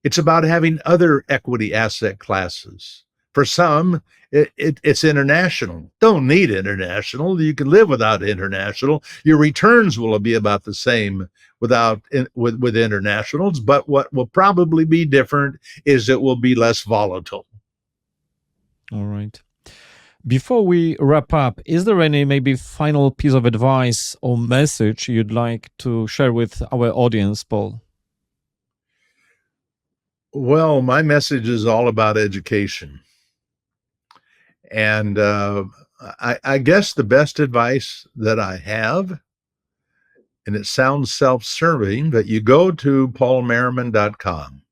It's about having other equity asset classes. For some, it's international. Don't need international. You can live without international. Your returns will be about the same with internationals, but what will probably be different is it will be less volatile. All right. Before we wrap up, is there any maybe final piece of advice or message you'd like to share with our audience, Paul? Well, my message is all about education. And I guess the best advice that I have, and it sounds self-serving, but you go to paulmerriman.com,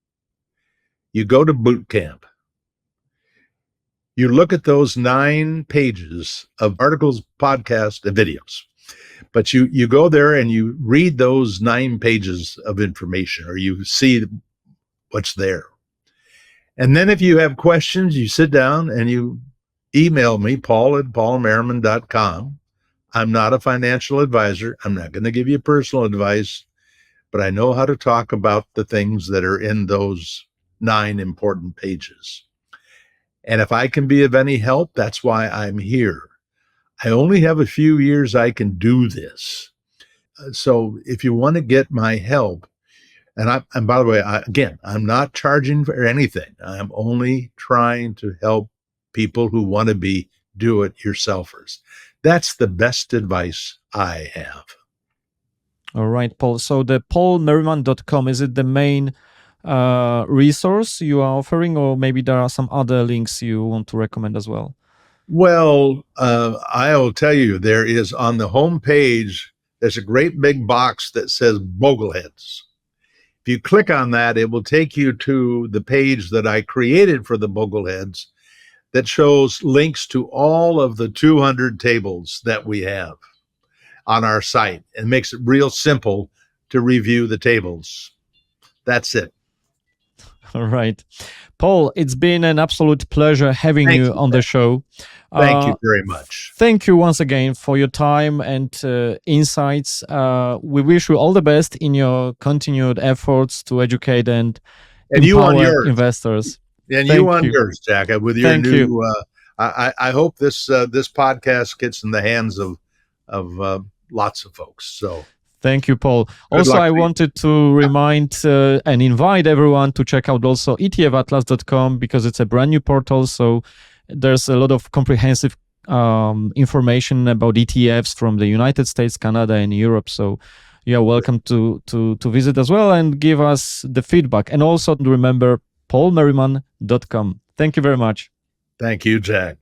you go to boot camp, you look at those 9 pages of articles, podcasts, and videos, but you go there and you read those 9 pages of information, or you see what's there. And then if you have questions, you sit down and you email me, paul@paulmerriman.com. I'm not a financial advisor. I'm not going to give you personal advice, but I know how to talk about the things that are in those 9 important pages. And if I can be of any help, that's why I'm here. I only have a few years I can do this. So if you want to get my help, and by the way, I'm not charging for anything. I'm only trying to help people who want to be do-it-yourselfers. That's the best advice I have. All right, Paul. So the paulmerriman.com, is it the main resource you are offering, or maybe there are some other links you want to recommend as well? Well, I'll tell you, there is on the home page, there's a great big box that says Bogleheads. If you click on that, it will take you to the page that I created for the Bogleheads that shows links to all of the 200 tables that we have on our site and makes it real simple to review the tables. That's it. All right. Paul, it's been an absolute pleasure having Thank you you. on the show. Thank you very much. Thank you once again for your time and insights. We wish you all the best in your continued efforts to educate and You on empower yours. investors. And Thank you on you. yours, Jack, with your Thank new. you. I hope this podcast gets in the hands of lots of folks. So thank you, Paul. good Also, luck I to you. wanted to remind and invite everyone to check out also etfatlas.com because it's a brand new portal. So there's a lot of comprehensive information about ETFs from the United States, Canada, and Europe. So you're welcome to visit as well and give us the feedback. And also remember paulmerriman.com. Thank you very much. Thank you, Jack.